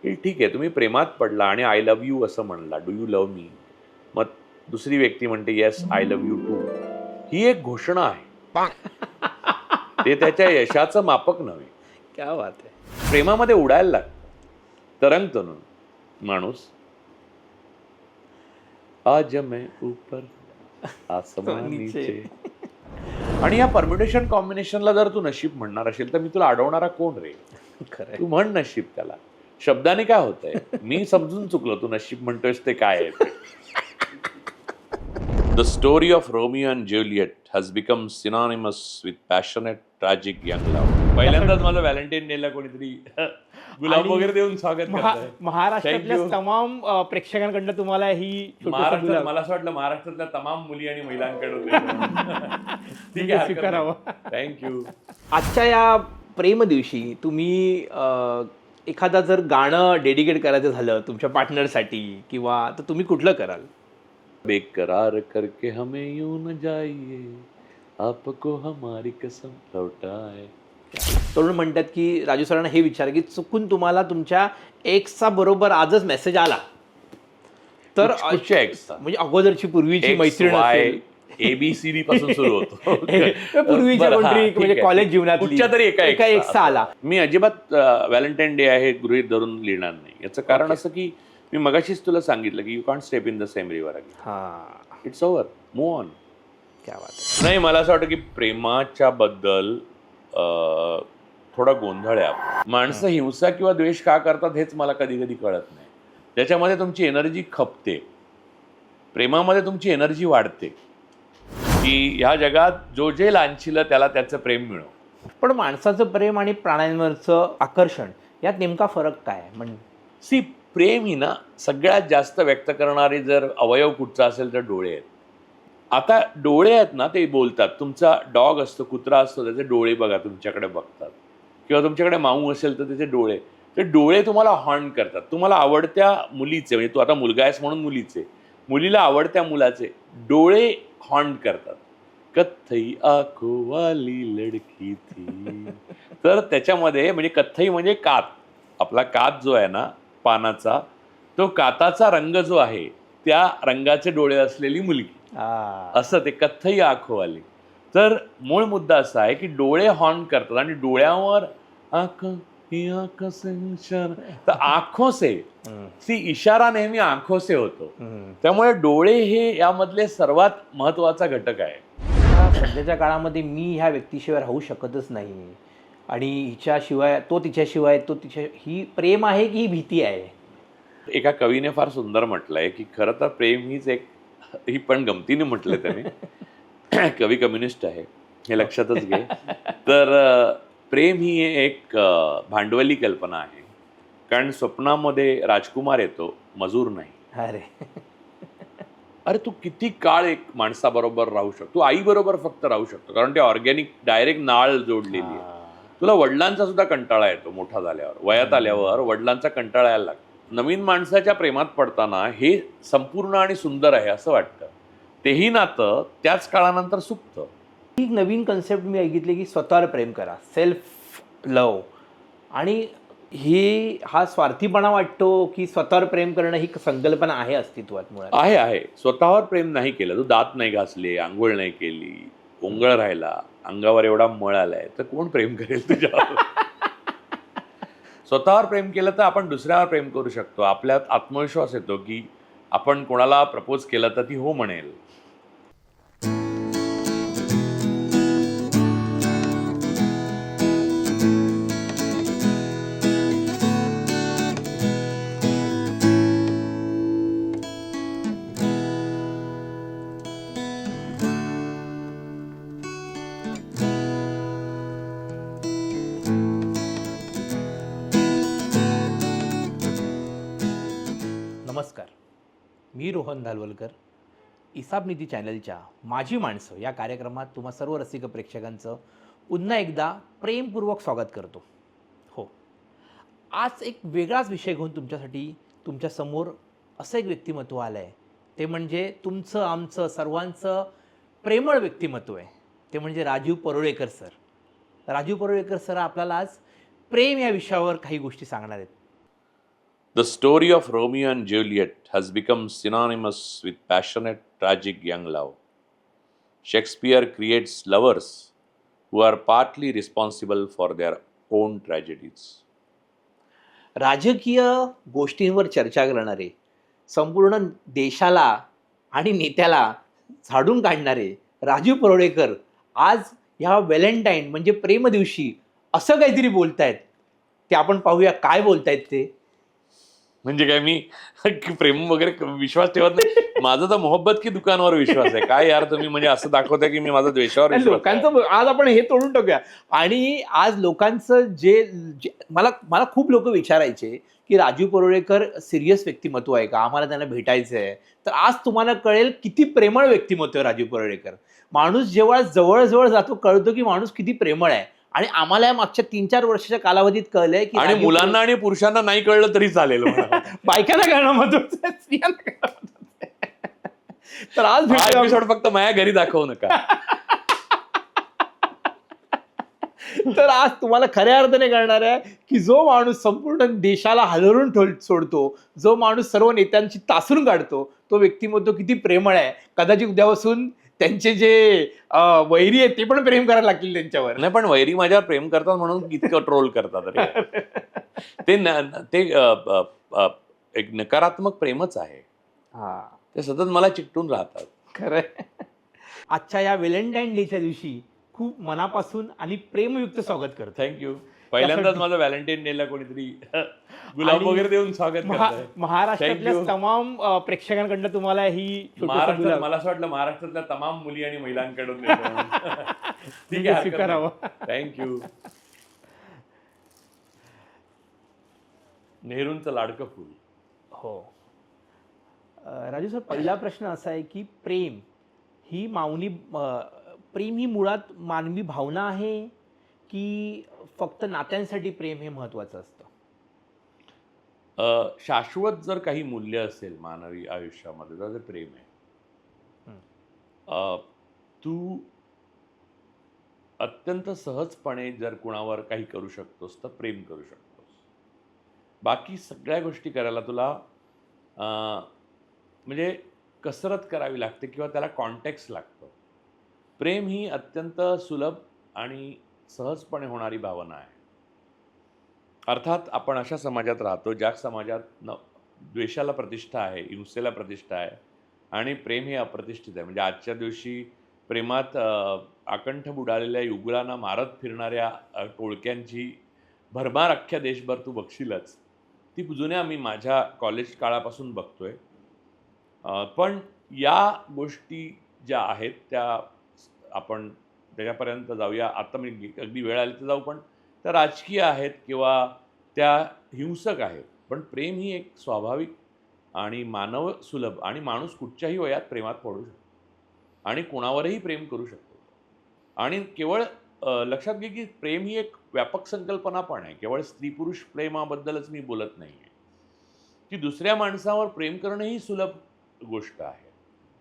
की ठीक आहे तुम्ही प्रेमात पडला आणि आय लव्ह यू असं म्हणला, डू यू लव्ह मी? मग दुसरी व्यक्ती म्हणते yes I love you too. ही एक घोषणा आहे. ते त्याच्या यशाचं मापक नव्हे. क्या बात है. प्रेमामध्ये उडायला लागतं तरंगतो ना माणूस. आज मैं ऊपर आसमान नीचे. आणि या परम्युटेशन कॉम्बिनेशनला जर तू नशीब म्हणणार असेल तर मी तुला अडवणारा कोण रे? खरंय. तू म्हण नशीब त्याला. शब्दाने काय होतंय? मी समजून चुकलो तू नशीब म्हणतोयस ते काय आहे ते. The story of Romeo and Juliet has become synonymous with passionate, tragic young love. पहिल्यांदाच माझं व्हॅलेंटाईन डेला कोणीतरी गुलाब वगैरे देऊन स्वागत करतंय. महाराष्ट्रातल्या तमाम प्रेक्षकांकडनं तुम्हाला ही महाराष्ट्रात मला असं वाटलं महाराष्ट्रातल्या तमाम मुली आणि महिलांकडून ठीक आहे स्वीकारावं. थँक्यू. आजच्या या प्रेम दिवशी तुम्ही एखादा जर गाणं डेडिकेट करायचं झालं तुमच्या पार्टनरसाठी किंवा तर तुम्ही कुठलं कराल? बेकरार करके हमें यूं न जाइए, आपको हमारी कसम लौटाए. तरुण म्हणतात की राजू सरांना हे विचार की चुकून तुम्हाला तुमच्या एक्सचा बरोबर आजच मेसेज आला तर कुठच्या एक्सचा? म्हणजे अगोदरची पूर्वीची मैत्रीण असेल, ABCD पासून सुरू होतो. पूर्वीच्या कोणतरी म्हणजे कॉलेज जीवनात कुठच्या तरी एका एक्सचा आला. मी अजिबात व्हॅलेंटाईन डे आहे गृहीत धरून लिहिणार नाही. याचं कारण असं की मी मगाशीच तुला सांगितलं की यू कॉन्ट step in the same river again. हां, इट्स ओव्हर, मूव्ह ऑन. क्या बात आहे. नाही मला असं वाटतं की प्रेमाच्या बद्दल थोडा गोंधळ आहे. माणसं हिंसा किंवा द्वेष का करतात हेच मला कधी कधी कळत नाही. त्याच्यामध्ये तुमची एनर्जी खपते, प्रेमामध्ये तुमची एनर्जी वाढते की ह्या जगात जो जे लांछिलं त्याला त्याचं प्रेम मिळो. पण माणसाचं प्रेम आणि प्राण्यांवरचं आकर्षण यात नेमका फरक काय आहे? सी प्रेम ही ना सगळ्यात जास्त व्यक्त करणारे जर अवयव कुठचा असेल तर डोळे आहेत. आता डोळे आहेत ना ते बोलतात. तुमचा डॉग असतो, कुत्रा असतो, त्याचे डोळे बघा तुमच्याकडे बघतात. किंवा तुमच्याकडे माऊ असेल तर त्याचे डोळे, ते डोळे तुम्हाला हॉर्न करतात. तुम्हाला आवडत्या मुलीचे म्हणजे तू आता मुलगा आहेस म्हणून मुलीचे, मुलीला आवडत्या मुलाचे डोळे हॉर्न करतात. कथ्थई आंखों वाली लडकी थी. तर त्याच्यामध्ये म्हणजे कथ्थई म्हणजे कात, आपला कात जो आहे ना पानाचा, तो काताचा रंग जो आहे त्या रंगाचे डोळे असलेली मुलगी, असं ते कथ्थई आंखोवाली. तर मूळ मुद्दा असा आहे की डोळे हॉर्न करतात आणि डोळ्यावर आंखों ही आंखों से इशारा, तर आंखों से ती इशारा नेहमी आंखों से होतो. त्यामुळे डोळे हे यामधले सर्वात महत्वाचा घटक आहे. सध्याच्या काळामध्ये मी ह्या व्यक्तीशिवाय राहू शकतच नाही आणि हिच्याशिवाय तो तिच्याशिवाय तो तिच्या, ही प्रेम आहे की ही भीती आहे? एका कवीने फार सुंदर म्हटलंय की खरं तर प्रेम हीच एक, ही पण गमतीने म्हटलंय त्याने. कवी कम्युनिस्ट आहे हे लक्षातच घे. तर प्रेम ही एक भांडवली कल्पना आहे. कारण स्वप्नामध्ये राजकुमार येतो, मजूर नाही. अरे अरे तू किती काळ एक माणसाबरोबर राहू शकतो, तू आईबरोबर फक्त राहू शकतो कारण ते ऑर्गॅनिक डायरेक्ट नाळ जोडलेली आहे. तुला वडिलांचा सुद्धा कंटाळा येतो मोठा झाल्यावर, वयात आल्यावर वडिलांचा कंटाळा यायला लागतो. नवीन माणसाच्या प्रेमात पडताना हे संपूर्ण आणि सुंदर आहे असं वाटतं. तेही नातं त्याच काळानंतर सुकतं. ही नवीन कन्सेप्ट मी ऐकली की स्वतःवर प्रेम करा, सेल्फ लव. आणि हा स्वार्थीपणा वाटतो की स्वतःवर प्रेम करणं ही संकल्पना आहे अस्तित्वात? मुळात आहे. स्वतःवर प्रेम नाही केलं, तू दात नाही घासले, आंघोळ नाही केली, ओंगळ राहिला, अंगावर एवढा मळ आलाय, तर कोण प्रेम करेल तुझ्यावर? स्वतःवर प्रेम केलं तर आपण दुसऱ्यावर प्रेम करू शकतो. आपल्यात आत्मविश्वास येतो की आपण कोणाला प्रपोज केलं तर ती हो म्हणेल. नमस्कार, मी रोहन धालवलकर. इसाब नीती चॅनलच्या माझी माणसं या कार्यक्रमात तुम्हा सर्व रसिक प्रेक्षकांचं पुन्हा एकदा प्रेमपूर्वक स्वागत करतो. हो, आज एक वेगळाच विषय घेऊन तुमच्यासाठी तुमच्यासमोर असं एक व्यक्तिमत्व आलं आहे. ते म्हणजे तुमचं आमचं सर्वांचं प्रेमळ व्यक्तिमत्व आहे. ते म्हणजे राजीव परुळेकर सर. राजीव परुळेकर सर आपल्याला आज प्रेम या विषयावर काही गोष्टी सांगणार आहेत. The story of Romeo and Juliet has become synonymous with passionate, tragic young love. Shakespeare creates lovers who are partly responsible for their own tragedies. राजकीय गोष्टींवर चर्चा करणारे, संपूर्ण देशाला आणि नेत्याला झाडून काढणारे राजू परोळेकर आज ह्या व्हॅलेंटाईन म्हणजे प्रेम दिवशी असं काहीतरी बोलतायत. ते आपण पाहूया काय बोलतायत ते. म्हणजे काय मी प्रेम वगैरे विश्वास ठेवत नाही. माझा तर मोहब्बत की दुकानावर विश्वास आहे. काय यार तुम्ही म्हणजे असं दाखवताय की मी माझा द्वेषावर आणि विश्वास आहे. लोकांचं आज आपण हे तोडून टाकूया. आणि आज लोकांचं मला मला खूप लोक विचारायचे की राजू परोळेकर सिरियस व्यक्तिमत्व आहे का, आम्हाला त्यांना भेटायचं आहे. तर आज तुम्हाला कळेल किती प्रेमळ व्यक्तिमत्व आहे राजू परोळेकर. माणूस जेव्हा जवळ जातो कळतो की माणूस किती प्रेमळ आहे. आणि आम्हाला या मागच्या 3-4 वर्षाच्या कालावधीत कळलंय की आणि मुलांना आणि पुरुषांना नाही कळलं तरी चालेल मला. बायकांना कळणं महत्वाचं आहे, स्त्रियांना कळणं महत्वाचं आहे. तर आज हा भेटूया. एपिसोड फक्त माझ्या घरी दाखवू नका. तर आज तुम्हाला खऱ्या अर्थाने कळणार आहे की जो माणूस संपूर्ण देशाला हलवून सोडतो, जो माणूस सर्व नेत्यांची तासून काढतो, तो व्यक्तिमत्व किती प्रेमळ आहे. कदाचित उद्यापासून त्यांचे जे वैरी आहेत ते पण प्रेम करायला लागतील त्यांच्यावर. नाही, पण वैरी माझ्यावर प्रेम करतात म्हणून इतकं ट्रोल करतात रे. ते एक नकारात्मक प्रेमच आहे. हा, ते सतत मला चिकटून राहतात. खरंय. आजच्या या व्हॅलेंटाईन डेच्या दिवशी खूप मनापासून आणि प्रेमयुक्त स्वागत करतो. थँक्यू. पहिल्यांदाच माझं व्हॅलेंटाईन डेला कोणीतरी गुलाब आणि वगैरे देऊन स्वागत करतंय. महाराष्ट्रातल्या Thank you. तमाम प्रेक्षकांकडनं तुम्हाला ही छोटंसं महाराष्ट्रात गुलाब मला असं वाटलं महाराष्ट्रातल्या तमाम मुली आणि महिलांकडून देतो म्हणून. ठीक आहे, स्वीकारावं. थँक्यू. नेहरूंचं लाडकं फुल. हो. राजू सर, पहिला प्रश्न असा आहे की प्रेम ही मुळात मानवी भावना आहे की फक्त नात्यांसाठी प्रेम हे महत्वाचं असतं? शाश्वत जर काही मूल्य असेल मानवी आयुष्यामध्ये तर ते प्रेम आहे. तू अत्यंत सहजपणे जर कुणावर काही करू शकतोस तर प्रेम करू शकतोस. बाकी सगळ्या गोष्टी करायला तुला म्हणजे कसरत करावी लागते किंवा त्याला कॉन्टेक्स्ट लागतं. प्रेम ही अत्यंत सुलभ आणि सहजपणे होणारी भावना आहे. अर्थात आपण अशा समाजात राहतो ज्या समाजात द्वेषाला प्रतिष्ठा आहे, हिंसेला प्रतिष्ठा आहे आणि प्रेम हे अप्रतिष्ठित आहे. म्हणजे आजच्या दिवशी प्रेमात आकंठ बुडालेल्या युगुळांना मारत फिरणाऱ्या टोळक्यांची भरमार अख्ख्या देशभर तू बघशीलच. ती जुन्या मी माझ्या कॉलेज काळापासून बघतोय. पण या गोष्टी ज्या आहेत त्या आपण त्याच्यापर्यंत जाऊया. आता मी अगदी वेळ आली तर जाऊ, पण त्या राजकीय आहेत किंवा त्या हिंसक आहेत. पण प्रेम ही एक स्वाभाविक आणि मानव सुलभ आणि माणूस कुठच्याही वयात प्रेमात पडू शकतो आणि कोणावरही प्रेम करू शकतो. आणि केवळ लक्षात घे की प्रेम ही एक व्यापक संकल्पना पण आहे. केवळ स्त्री पुरुष प्रेमाबद्दलच मी बोलत नाही आहे की दुसऱ्या माणसावर प्रेम करणं ही सुलभ गोष्ट आहे.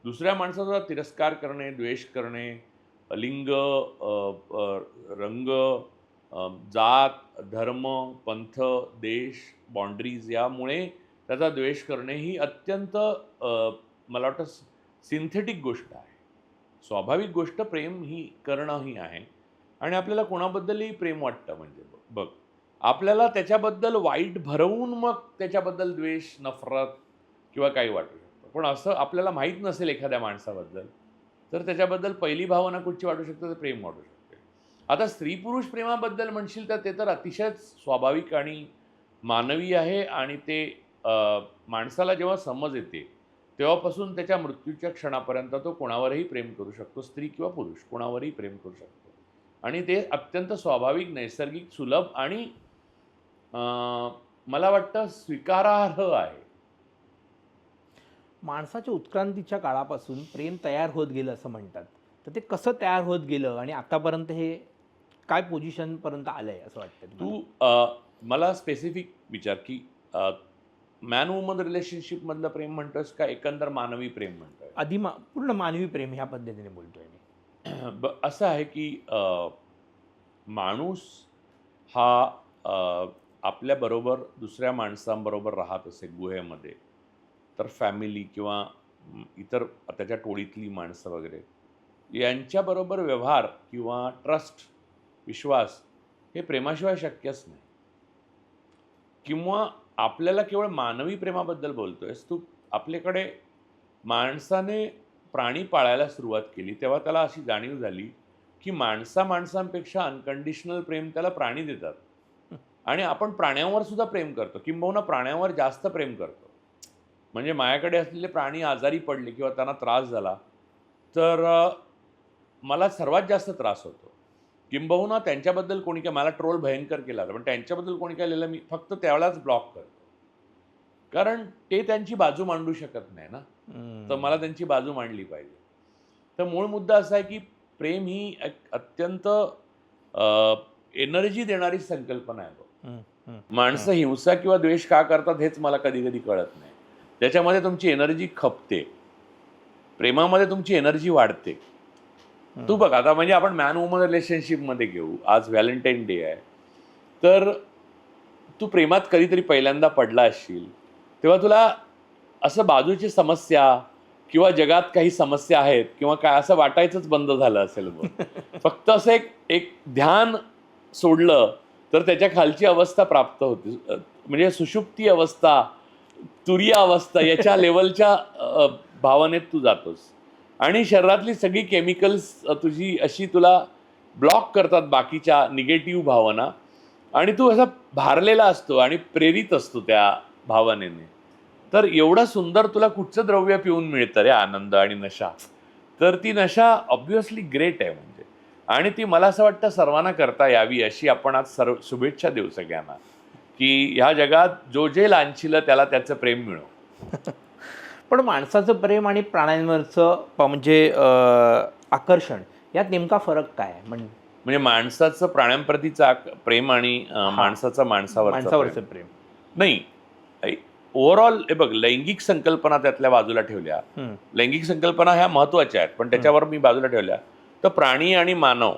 दुसऱ्या माणसाचा तिरस्कार करणे, द्वेष करणे, लिंग, रंग, जात, धर्म, पंथ, देश, बाउंड्रीज यामुळे त्याचा द्वेष करणे ही अत्यंत मला वाटतं सिंथेटिक गोष्ट आहे. स्वाभाविक गोष्ट प्रेम ही करणं ही आहे. आणि आपल्याला कोणाबद्दलही प्रेम वाटतं म्हणजे बघ, आपल्याला त्याच्याबद्दल वाईट भरवून मग त्याच्याबद्दल द्वेष, नफरत किंवा काही वाटू शकतं. पण असं आपल्याला माहीत नसेल एखाद्या माणसाबद्दल तर त्याच्याबद्दल पहिली भावना कुठची वाटू शकते तर प्रेम वाटू शकते. आता स्त्री पुरुष प्रेमाबद्दल म्हणशील तर ते तर अतिशय स्वाभाविक आणि मानवी आहे. आणि ते माणसाला जेव्हा समज येते तेव्हापासून त्याच्या मृत्यूच्या क्षणापर्यंत तो कोणावरही प्रेम करू शकतो. स्त्री किंवा पुरुष कोणावरही प्रेम करू शकतो. आणि ते अत्यंत स्वाभाविक, नैसर्गिक, सुलभ आणि मला वाटतं स्वीकारार्ह आहे. माणसाच्या उत्क्रांतीच्या काळापासून प्रेम तयार होत गेलं असं म्हणतात. तर ते कसं तयार होत गेलं आणि आतापर्यंत हे काय पोझिशनपर्यंत आलं आहे असं वाटतं तुम्हाला? तू मला स्पेसिफिक विचार की मॅन वुमन रिलेशनशिपमधलं प्रेम म्हणतोस का एकंदर मानवी प्रेम म्हणतोय? पूर्ण मानवी प्रेम ह्या पद्धतीने बोलतोय मी. असं आहे की माणूस हा आपल्याबरोबर दुसऱ्या माणसांबरोबर राहत असे गुहेमध्ये, तर फॅमिली किंवा इतर त्याच्या टोळीतली माणसं वगैरे यांच्याबरोबर व्यवहार किंवा ट्रस्ट, विश्वास हे प्रेमाशिवाय शक्यच नाही. किंवा आपल्याला केवळ मानवी प्रेमाबद्दल बोलतोयस तू. आपल्याकडे माणसाने प्राणी पाळायला सुरुवात केली तेव्हा त्याला अशी जाणीव झाली की माणसांपेक्षा अनकंडिशनल प्रेम त्याला प्राणी देतात. आणि आपण प्राण्यांवर सुद्धा प्रेम करतो, किंबहुना प्राण्यांवर जास्त प्रेम करतो. म्हणजे माझ्याकडे असलेले प्राणी आजारी पडले किंवा त्यांना त्रास झाला तर मला सर्वात जास्त त्रास होतो. किंबहुना त्यांच्याबद्दल कोणी काय मला ट्रोल भयंकर केला पण त्यांच्याबद्दल कोणी काय लिहिलं मी फक्त त्यावेळेलाच ब्लॉक करतो. कारण ते त्यांची बाजू मांडू शकत नाही ना, तर मला त्यांची बाजू मांडली पाहिजे. तर मूळ मुद्दा असा आहे की प्रेम ही एक अत्यंत एनर्जी देणारी संकल्पना आहे. माणसं हिंसा किंवा द्वेष का करतात हेच मला कधी कधी कळत नाही. त्याच्यामध्ये तुमची एनर्जी खपते, प्रेमामध्ये तुमची एनर्जी वाढते. तू बघ आता, म्हणजे आपण मॅन वुमन रिलेशनशिपमध्ये घेऊ, आज व्हॅलेंटाईन डे आहे, तर तू प्रेमात कधीतरी पहिल्यांदा पडला असशील तेव्हा तुला असं बाजूची समस्या किंवा जगात काही समस्या आहेत किंवा काय असं वाटायचंच बंद झालं असेल बघ. फक्त असं एक एक ध्यान सोडलं तर त्याच्या खालची अवस्था प्राप्त होती, म्हणजे सुषुप्ती अवस्था, तुरीय अवस्था याच्या लेवलच्या भावनेत तू जातोस आणि शरीरातली सगळी केमिकल्स तुझी अशी तुला ब्लॉक करतात बाकीच्या निगेटिव्ह भावना, आणि तू असा भारलेला असतो आणि प्रेरित असतो त्या भावनेने. तर एवढं सुंदर तुला कुठचं द्रव्य पिऊन मिळतं रे आनंद आणि नशा, तर ती नशा ऑब्व्हियसली ग्रेट आहे म्हणजे. आणि ती मला असं वाटतं सर्वांना करता यावी अशी आपण आज शुभेच्छा देऊ सगळ्यांना, की ह्या जगात जो जे लांछिलं त्याला त्याचं प्रेम मिळो. पण माणसाचं प्रेम आणि प्राण्यांवरचं म्हणजे आकर्षण यात नेमका फरक काय आहे? म्हणजे माणसाचं प्राण्यांप्रतीचं प्रेम आणि माणसाचं माणसावरचं प्रेम नाही. ओव्हरऑल हे बघ, लैंगिक संकल्पना त्यातल्या बाजूला ठेवल्या, लैंगिक संकल्पना ह्या महत्त्वाच्या आहेत पण त्याच्यावर मी बाजूला ठेवल्या, तर प्राणी आणि मानव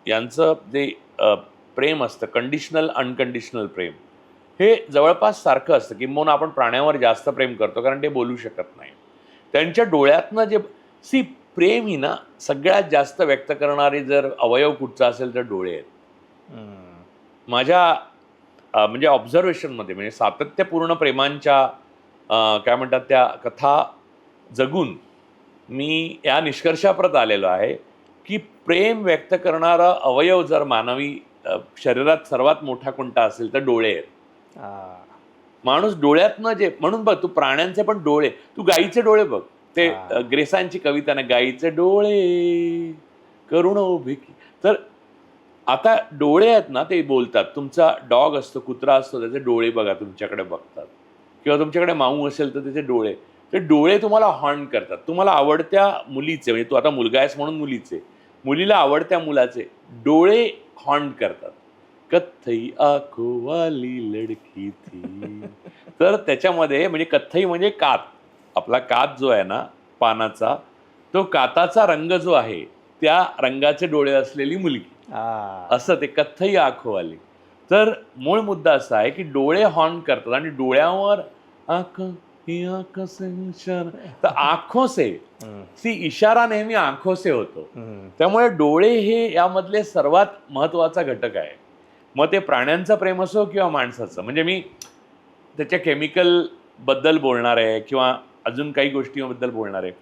यांचं जे प्रेम असतं, कंडिशनल अनकंडिशनल प्रेम, हे जवळपास सारखं असतं. किंबहुना आपण प्राण्यांवर जास्त प्रेम करतो कारण ते बोलू शकत नाही. त्यांच्या डोळ्यातनं जे प्रेम ही ना सगळ्यात जास्त व्यक्त करणारे जर अवयव कुठचा असेल तर डोळे आहेत. माझ्या म्हणजे ऑब्झर्वेशनमध्ये, म्हणजे सातत्यपूर्ण प्रेमांच्या काय म्हणतात त्या कथा जगून मी या निष्कर्षाप्रत आलेलो आहे की प्रेम व्यक्त करणारा अवयव जर मानवी शरीरात सर्वात मोठा कोणता असेल तर डोळे आहेत. माणूस डोळ्यातनं जे, म्हणून बघ तू प्राण्यांचे पण डोळे, तू गाईचे डोळे बघ, ते ग्रेसांची कविता ना, गाईचे डोळे करुण उभे. तर आता डोळे आहेत ना ते बोलतात. तुमचा डॉग असतो, कुत्रा असतो, त्याचे डोळे बघा तुमच्याकडे बघतात, किंवा तुमच्याकडे माऊ असेल तर त्याचे डोळे, ते डोळे तुम्हाला हॉर्न करतात. तुम्हाला आवडत्या मुलीचे, म्हणजे तू आता मुलगा आहेस म्हणून मुलीचे, मुलीला आवडत्या मुलाचे डोळे हॉर्न करतात. कथ्थई आंखों वाली लडकी थी. तर त्याच्यामध्ये म्हणजे कथ्थई म्हणजे कात, आपला कात जो आहे ना पानाचा, तो काताचा रंग जो आहे त्या रंगाचे डोळे असलेली मुलगी, असं ते कथ्थई आंखों वाली. तर मूळ मुद्दा असा आहे की डोळे हॉर्न करतात आणि डोळ्यावर तर आंखों से सी इशारा नेहमी आंखों से होतो. त्यामुळे डोळे हे यामधले सर्वात महत्वाचा घटक आहे. मग ते प्राण्यांचं प्रेम असो किंवा माणसाचं, म्हणजे मी त्याच्या केमिकल बद्दल बोलणार आहे किंवा अजून काही गोष्टींबद्दल बोलणार आहे,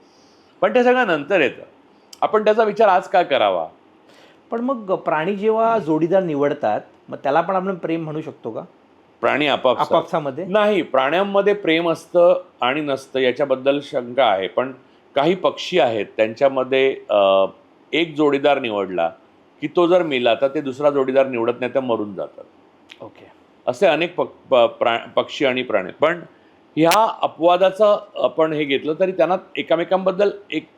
पण ते सगळं नंतर येतं. आपण त्याचा विचार आज का करावा? पण मग प्राणी जेव्हा जोडीदार निवडतात मग त्याला पण आपण प्रेम म्हणू शकतो का? प्राणी आपापसामध्ये नाही, प्राण्यांमध्ये प्रेम असतं आणि नसतं याच्याबद्दल शंका आहे. पण काही पक्षी आहेत त्यांच्यामध्ये एक जोडीदार निवडला की तो जर मेला तर ते दुसरा जोडीदार निवडत नाही, तर मरून जातात. ओके. असे अनेक पक्षी आणि प्राणी. पण ह्या अपवादाचं आपण हे घेतलं तरी त्यांना एकामेकांबद्दल एक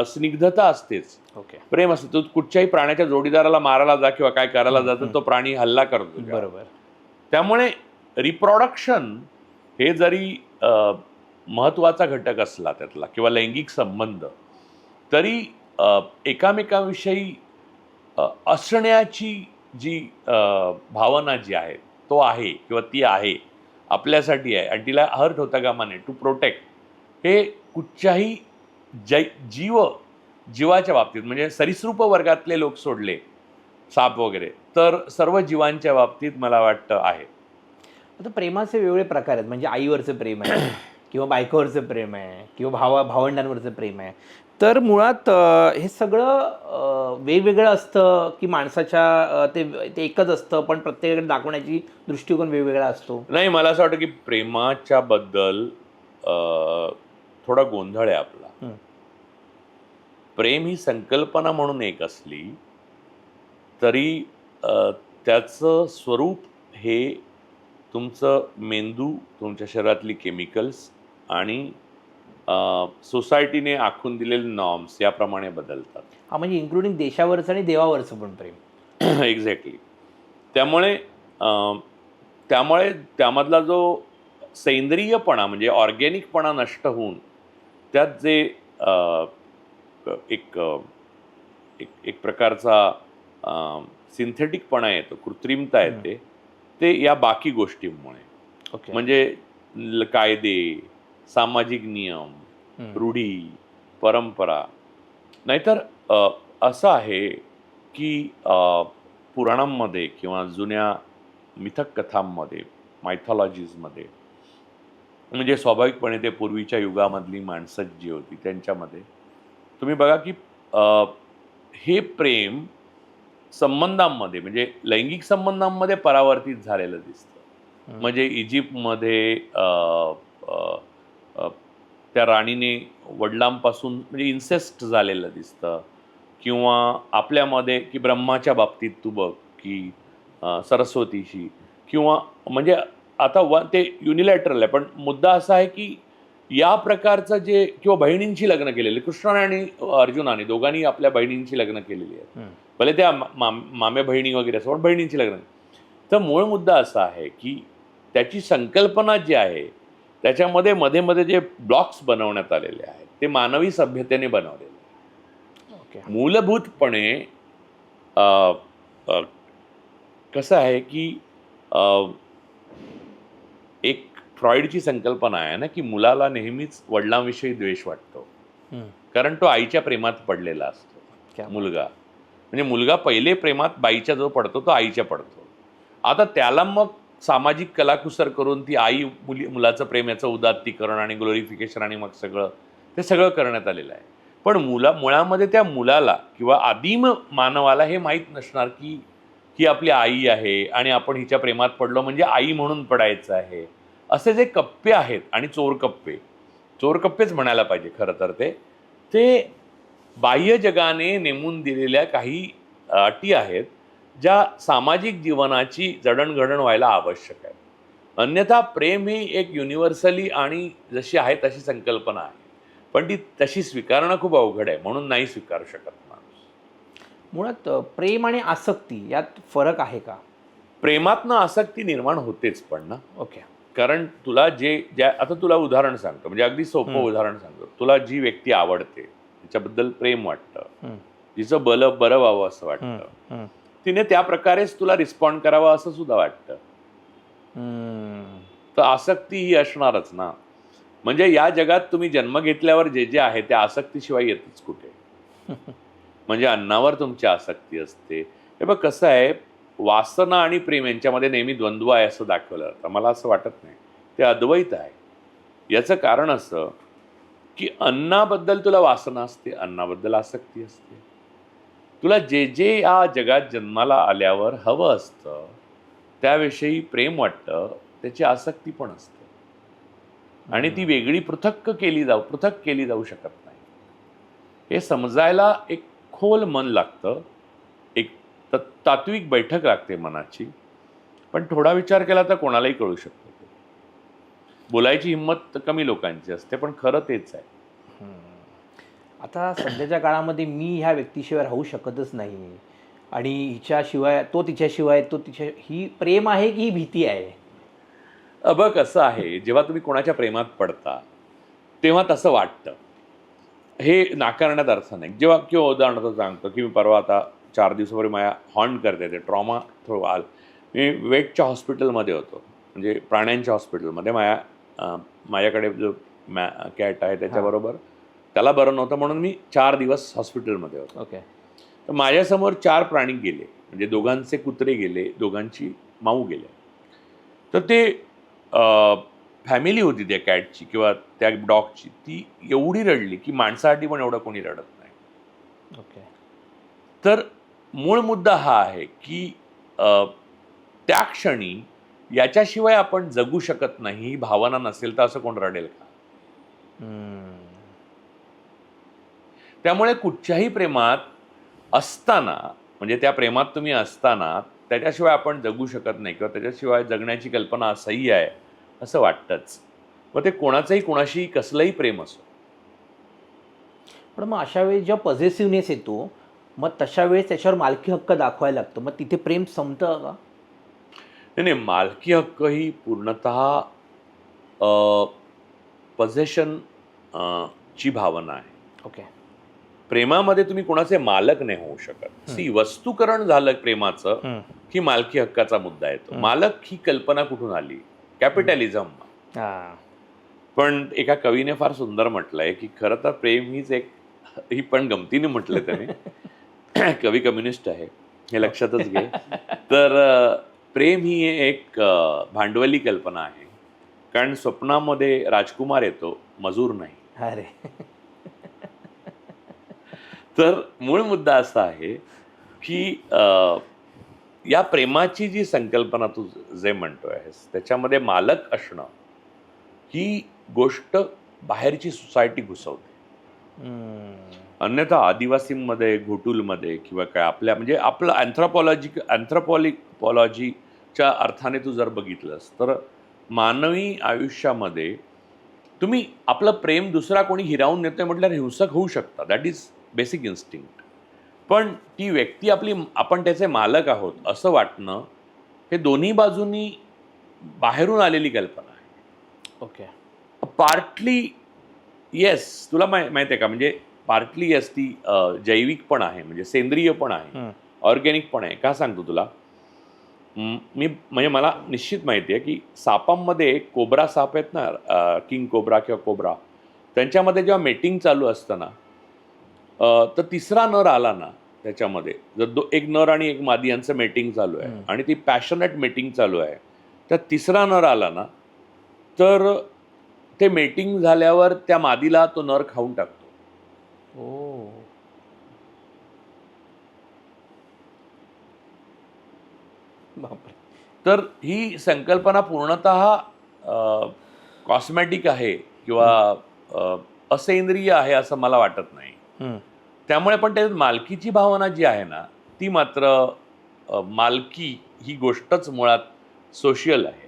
स्निग्धता असतेच. ओके. प्रेम असतं. तो कुठच्याही प्राण्याच्या जोडीदाराला मारायला जा किंवा काय करायला जा तर तो प्राणी हल्ला करतो. बरोबर. त्यामुळे रिप्रोडक्शन हे जरी महत्त्वाचा घटक असला त्यातला किंवा लैंगिक संबंध, तरी एकामेकांविषयी असण्याची जी भावना जी आहे तो आहे किंवा ती आहे, आपल्यासाठी आहे आणि तिला हर्ट होता कामा नये, टू प्रोटेक्ट, हे कुठच्याही जीवाच्या बाबतीत, म्हणजे सरीसृप वर्गातले लोक सोडले, साप वगैरे, तर सर्व जीवांच्या बाबतीत मला वाटतं आहे. आता प्रेमाचे वेगवेगळे प्रकार आहेत, म्हणजे आईवरचं प्रेम आहे किंवा बायकोवरचं प्रेम आहे किंवा भावंडांवरचं प्रेम आहे. तर मुळात हे सगळं वेगवेगळं असतं की माणसाच्या ते ते एकच असतं, पण प्रत्येकाकडे दाखवण्याची दृष्टिकोन वेगवेगळा असतो. नाही, मला असं वाटतं की प्रेमाच्या बद्दल थोडा गोंधळ आहे आपला. हं. प्रेम ही संकल्पना म्हणून एक असली तरी त्याचं स्वरूप हे तुमचं मेंदू, तुमच्या शरीरातली केमिकल्स आणि सोसायटीने आखून दिलेले नॉर्म्स याप्रमाणे बदलतात. हा, म्हणजे इन्क्लुडिंग देशावरचं आणि देवावरचं पण प्रेम. एक्झॅक्टली. त्यामुळे त्यामुळे त्यामधला जो सेंद्रियपणा म्हणजे ऑर्गॅनिकपणा नष्ट होऊन त्यात जे एक एक एक प्रकारचा सिंथेटिकपणा येतो, कृत्रिमता येते, ते या बाकी गोष्टींमुळे. ओके. म्हणजे कायदे, सामाजिक नियम, रूढी, परंपरा. नाहीतर असं आहे की पुराणांमध्ये किंवा जुन्या मिथक कथांमध्ये, मायथॉलॉजीजमध्ये, म्हणजे स्वाभाविकपणे ते पूर्वीच्या युगामधली माणसं जी होती त्यांच्यामध्ये तुम्ही बघा की हे प्रेम संबंधांमध्ये, म्हणजे लैंगिक संबंधांमध्ये परावर्तित झालेलं दिसतं. म्हणजे इजिप्तमध्ये त्या राणीने वडिलांपासून म्हणजे इन्सेस्ट झालेलं दिसतं, किंवा आपल्यामध्ये की ब्रह्माच्या बाबतीत तू बघ की सरस्वतीशी, किंवा म्हणजे आता ते युनिलॅटरल आहे, पण मुद्दा असा आहे की या प्रकारचं जे, किंवा बहिणींची लग्न केलेले, कृष्णाने आणि अर्जुनाने दोघांनी आपल्या बहिणींची लग्न केलेली आहेत, भले त्या मामे बहिणी वगैरे असं, पण बहिणींची लग्न. तर मूळ मुद्दा असा आहे की त्याची संकल्पना जी आहे त्याच्यामध्ये मध्ये मध्ये जे ब्लॉक्स बनवण्यात आलेले आहेत ते मानवी सभ्यतेने बनवलेले आहेत. ओके. मूलभूतपणे कसं आहे की एक फ्रॉइडची संकल्पना आहे ना की मुलाला नेहमीच वडिलांविषयी द्वेष वाटतो, कारण तो आईच्या प्रेमात पडलेला असतो. मुलगा म्हणजे मुलगा पहिले प्रेमात बाईच्या जो पडतो तो आईच्या पडतो. आता त्याला मग सामाजिक कलाकुसर करून ती आई मुलाचं प्रेम याचं उदात्तीकरण आणि ग्लोरिफिकेशन आणि मग ते सगळं करण्यात आलेलं आहे. पण मुळामध्ये त्या मुलाला किंवा आदिम मानवाला हे माहीत नसणार की ही आपली आई आहे आणि आपण हिच्या प्रेमात पडलो म्हणजे आई म्हणून पडायचं आहे. असे जे कप्पे आहेत, आणि चोरकप्पेच म्हणायला पाहिजे खरं तर, ते बाह्य जगाने नेमून दिलेल्या काही अटी आहेत ज्या सामाजिक जीवनाची जडणघडण व्हायला आवश्यक आहे. अन्यथा प्रेम ही एक युनिव्हर्सली आणि जशी आहे तशी संकल्पना आहे, पण ती तशी स्वीकारणं खूप अवघड आहे, म्हणून नाही स्वीकारू शकत माणूस. मुळात प्रेम आणि आसक्ती यात फरक आहे का? प्रेमातनं आसक्ती निर्माण होतेच पण ना. ओके. कारण तुला आता तुला उदाहरण सांगतो, म्हणजे अगदी सोपं उदाहरण सांगतो. तुला जी व्यक्ती आवडते तिच्याबद्दल प्रेम वाटतं, तिचं बरं व्हावं असं वाटतं, तिने त्या प्रकारेच तुला रिस्पॉन्ड करावं असं सुद्धा वाटतं. तर आसक्ती ही असणारच ना. म्हणजे या जगात तुम्ही जन्म घेतल्यावर जे जे आहे त्या आसक्तीशिवाय येतच कुठे. म्हणजे अन्नावर तुमची आसक्ती असते. हे बघ कसं आहे, वासना आणि प्रेम यांच्यामध्ये नेहमी द्वंद्व आहे असं दाखवलं जातं. मला असं वाटत नाही, ते अद्वैत आहे. याचं कारण असं की अन्नाबद्दल तुला वासना असते, अन्नाबद्दल आसक्ती असते. तुला जे जे या जगात जन्माला आल्यावर हवं असतं त्याविषयी प्रेम वाटतं, त्याची आसक्ती पण असते, आणि ती वेगळी पृथक केली जाऊ शकत नाही. हे समजायला एक खोल मन लागतं, एक तात्विक बैठक लागते मनाची. पण थोडा विचार केला तर कोणालाही कळू शकतो. बोलायची हिंमत कमी लोकांची असते, पण खरं तेच आहे. आता सध्याच्या काळामध्ये मी ह्या व्यक्तीशिवाय राहू शकतच नाही, आणि हिच्याशिवाय तो तिच्याशिवाय ही प्रेम आहे की ही भीती आहे? बघ कसं आहे, जेव्हा तुम्ही कोणाच्या प्रेमात पडता तेव्हा तसं वाटतं, हे नाकारण्यात अर्थ नाही. जेव्हा किंवा उदाहरणार्थ सांगतो की मी परवा आता 4 दिवसापूर्वी माझ्या हॉन्ट करते ते ट्रॉमा थोडं मी वेटच्या हॉस्पिटलमध्ये होतो, म्हणजे प्राण्यांच्या हॉस्पिटलमध्ये. माझ्याकडे जो कॅट आहे त्याच्याबरोबर त्याला बरं नव्हतं म्हणून मी 4 दिवस हॉस्पिटलमध्ये होतो. ओके. तर माझ्यासमोर 4 प्राणी गेले, म्हणजे दोघांचे कुत्रे गेले, दोघांची माऊ गेले. तर ते फॅमिली होती त्या कॅटची किंवा त्या डॉगची, ती एवढी रडली की माणसासाठी पण एवढं कोणी रडत नाही. ओके. तर मूळ मुद्दा हा आहे की त्या क्षणी याच्याशिवाय आपण जगू शकत नाही ही भावना नसेल तर असं कोण रडेल का? त्यामुळे कुठच्याही प्रेमात असताना, म्हणजे त्या प्रेमात तुम्ही असताना त्याच्याशिवाय आपण जगू शकत नाही किंवा त्याच्याशिवाय जगण्याची कल्पना असह्य आहे असं वाटतंच. मग ते कोणाचंही कोणाशी कसलंही प्रेम असो. पण मग अशा वेळी जेव्हा पॉझिटिव्हनेस येतो, मग तशा वेळेस त्याच्यावर मालकी हक्क दाखवायला लागतो, मग तिथे प्रेम संपतं का? नाही नाही, मालकी हक्क ही पूर्णतः पझेशन ची भावना आहे. ओके. प्रेमामध्ये तुम्ही कोणाचे मालक नाही होऊ शकत. सी वस्तुकरण झालं प्रेमाचं की मालकी हक्काचा मुद्दा येतो. मालक ही कल्पना कुठून आली? कॅपिटलिझम. हां. पण एका कवीने फार सुंदर म्हटलंय की खरं तर प्रेम हीच एक, ही पण गमतीने म्हटलं त्याने. कवी कम्युनिस्ट आहे हे लक्षातच घे. तर प्रेम ही एक भांडवली कल्पना आहे, कारण स्वप्नामध्ये राजकुमार येतो, मजूर नाही. अरे. तर मूळ मुद्दा असा आहे की या प्रेमाची जी संकल्पना तू जे म्हणतोय त्याच्यामध्ये मालक असणं ही गोष्ट बाहेरची सोसायटी घुसवते. अन्यथा आदिवासींमध्ये, घोटूलमध्ये किंवा काय आपल्या, म्हणजे आपलं अँथ्रोपॉलॉजीच्या अर्थाने तू जर बघितलंस तर मानवी आयुष्यामध्ये तुम्ही आपलं प्रेम दुसरा कोणी हिरावून नेतोय म्हटल्यावर हिंसक होऊ शकता. That is basic instinct. पण ती व्यक्ती आपली, आपण त्याचे मालक आहोत असं वाटणं, हे दोन्ही बाजूंनी बाहेरून आलेली कल्पना आहे. ओके. पार्टली येस, तुला माहिती आहे का, म्हणजे पार्टली येस ती जैविक पण आहे, म्हणजे सेंद्रिय पण आहे, ऑर्गॅनिक पण आहे. का सांगतो तुला? मी म्हणजे मला निश्चित माहिती आहे की सापांमध्ये कोब्रा साप आहेत ना, किंग कोब्रा किंवा कोब्रा, त्यांच्यामध्ये जेव्हा मेटिंग चालू असतं ना, तर तिसरा नर आला ना त्याच्यामध्ये, जर एक नर आणि एक मादी यांचं मेटिंग चालू आहे आणि ती पॅशनेट मेटिंग चालू आहे, तर तिसरा नर आला ना तर ते मेटिंग झाल्यावर त्या मादीला तो नर खाऊन टाकतो. ओ. बापरे. तर ही संकल्पना पूर्णतः कॉस्मॅटिक आहे किंवा असेंद्रिय आहे असं मला वाटत नाही. त्यामुळे पण त्याच्यात मालकीची भावना जी आहे ना, ती मात्र मालकी ही गोष्टच मुळात सोशियल आहे,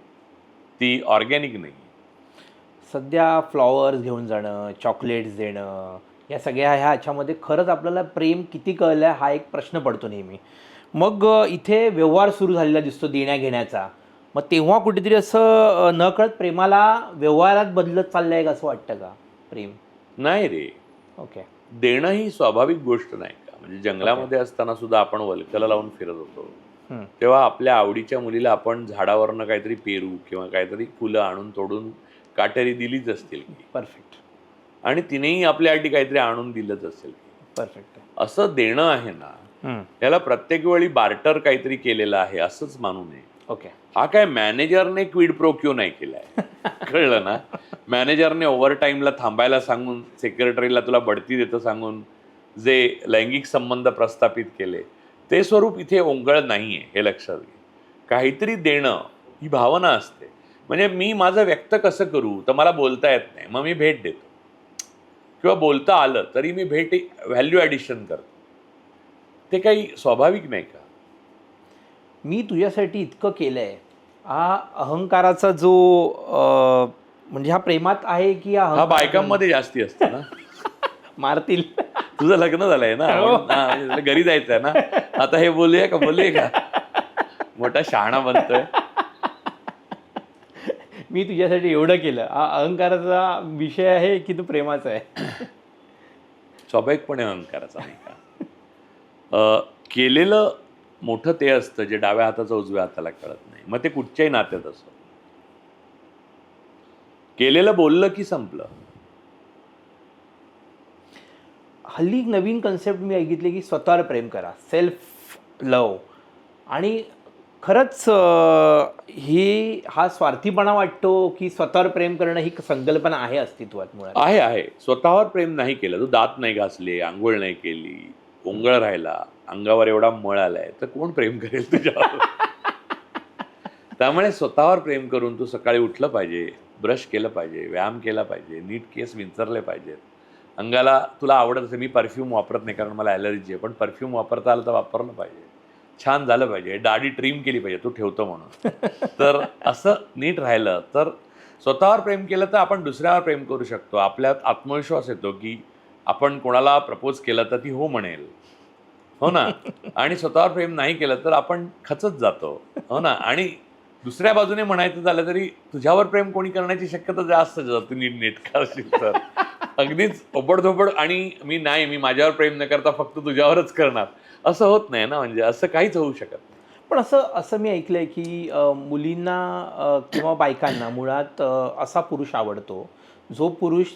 ती ऑर्गॅनिक नाही. सध्या फ्लॉवर्स घेऊन जाणं, चॉकलेट्स देणं, या सगळ्या ह्याच्यामध्ये खरंच आपल्याला प्रेम किती कळलं आहे हा एक प्रश्न पडतो नेहमी. मग इथे व्यवहार सुरू झालेला दिसतो देण्या-घेण्याचा. मग तेव्हा कुठेतरी असं नकळत प्रेमाला व्यवहारात बदलत चाललं आहे का, असं वाटतं का प्रेम? नाही रे, ओके. देणं ही स्वाभाविक गोष्ट नाही का? म्हणजे जंगलामध्ये असताना सुद्धा आपण वल्कला लावून फिरत होतो, तेव्हा आपल्या आवडीच्या मुलीला आपण झाडावरनं काहीतरी पेरू किंवा काहीतरी फुलं आणून तोडून काटेरी दिलीच असतील की. परफेक्ट. आणि तिनेही आपल्यासाठी काहीतरी आणून दिलंच असेल. परफेक्ट. असं देणं आहे ना, त्याला प्रत्येक वेळी बार्टर काहीतरी केलेलं आहे असंच मानू नये. ओके. हा काय मॅनेजरने क्विड प्रो क्यू नाही केलाय. कळलं ना? मॅनेजरने ओव्हर टाईमला थांबायला सांगून, सेक्रेटरीला तुला बढती देतं सांगून जे लैंगिक संबंध प्रस्थापित केले, ते स्वरूप इथे ओंगळ नाहीये, हे लक्षात घे. काहीतरी देणं ही भावना असते. म्हणजे मी माझं व्यक्त कसं करू, तर मला बोलता येत नाही, मग मी भेट देतो, किंवा बोलता आलं तरी मी भेट व्हॅल्यू ॲडिशन करतो. ते काही स्वाभाविक नाही का? मी तुझ्यासाठी इतकं केलं आहे, हा अहंकाराचा जो म्हणजे हा प्रेमात आहे की हा बायकांमध्ये जास्ती असतो ना. मारतील. तुझं लग्न झालंय ना, घरी जायचंय ना, आता हे बोलूया का? मोठा शहाणा बनतोय. मी तुझ्यासाठी एवढं केलं, हा अहंकाराचा विषय आहे की तो प्रेमाचा आहे? स्वाभाविकपणे अहंकाराचा नाही का? केलेलं मोठं ते असतं जे डाव्या हाताचं उजव्या हाताला कळत नाही. मग ते कुठच्याही नात्यात असो. केलेलं बोललं की संपलं. हल्ली एक नवीन कन्सेप्ट मी ऐकली की स्वतःवर प्रेम करा, सेल्फ लव. आणि खरंच हा स्वार्थीपणा वाटतो की स्वतःवर प्रेम करणं ही संकल्पना आहे अस्तित्वात मुळात? आहे. स्वतःवर प्रेम नाही केलं, तू दात नाही घासले, अंघोळ नाही केली, ओंगळ राहिला, अंगावर एवढा मळ आलाय, तर कोण प्रेम करेल तुझ्यावर? त्यामुळे स्वतःवर प्रेम करून तू सकाळी उठलं पाहिजे, ब्रश केलं पाहिजे, व्यायाम केला पाहिजे, नीट केस विंचरले पाहिजेत. अंगाला तुला आवडत असेल, मी परफ्यूम वापरत नाही कारण मला ॲलर्जी आहे, पण परफ्यूम वापरता आलं तर वापरलं पाहिजे. छान झालं पाहिजे, दाढी ट्रिम केली पाहिजे, तू ठेवतो म्हणून. तर असं नीट राहिलं तर स्वतःवर प्रेम केलं तर आपण दुसऱ्यावर प्रेम करू शकतो. आपल्यात आत्मविश्वास येतो की आपण कोणाला प्रपोज केलं तर ती हो म्हणेल, हो ना. आणि स्वतःवर प्रेम नाही केलं तर आपण खचत जातो, हो ना. आणि दुसऱ्या बाजूने म्हणायचं झालं तरी तुझ्यावर प्रेम कोणी करण्याची शक्यता जास्त जर तू नीट नेटका असेल तर. अगदीच ओबडधोबड आणि मी माझ्यावर प्रेम न करता फक्त तुझ्यावरच करणार असं होत नाही ना. म्हणजे असं काहीच होऊ शकत नाही. पण असं असं मी ऐकलंय की मुलींना किंवा बायकांना मुळात असा पुरुष आवडतो जो पुरुष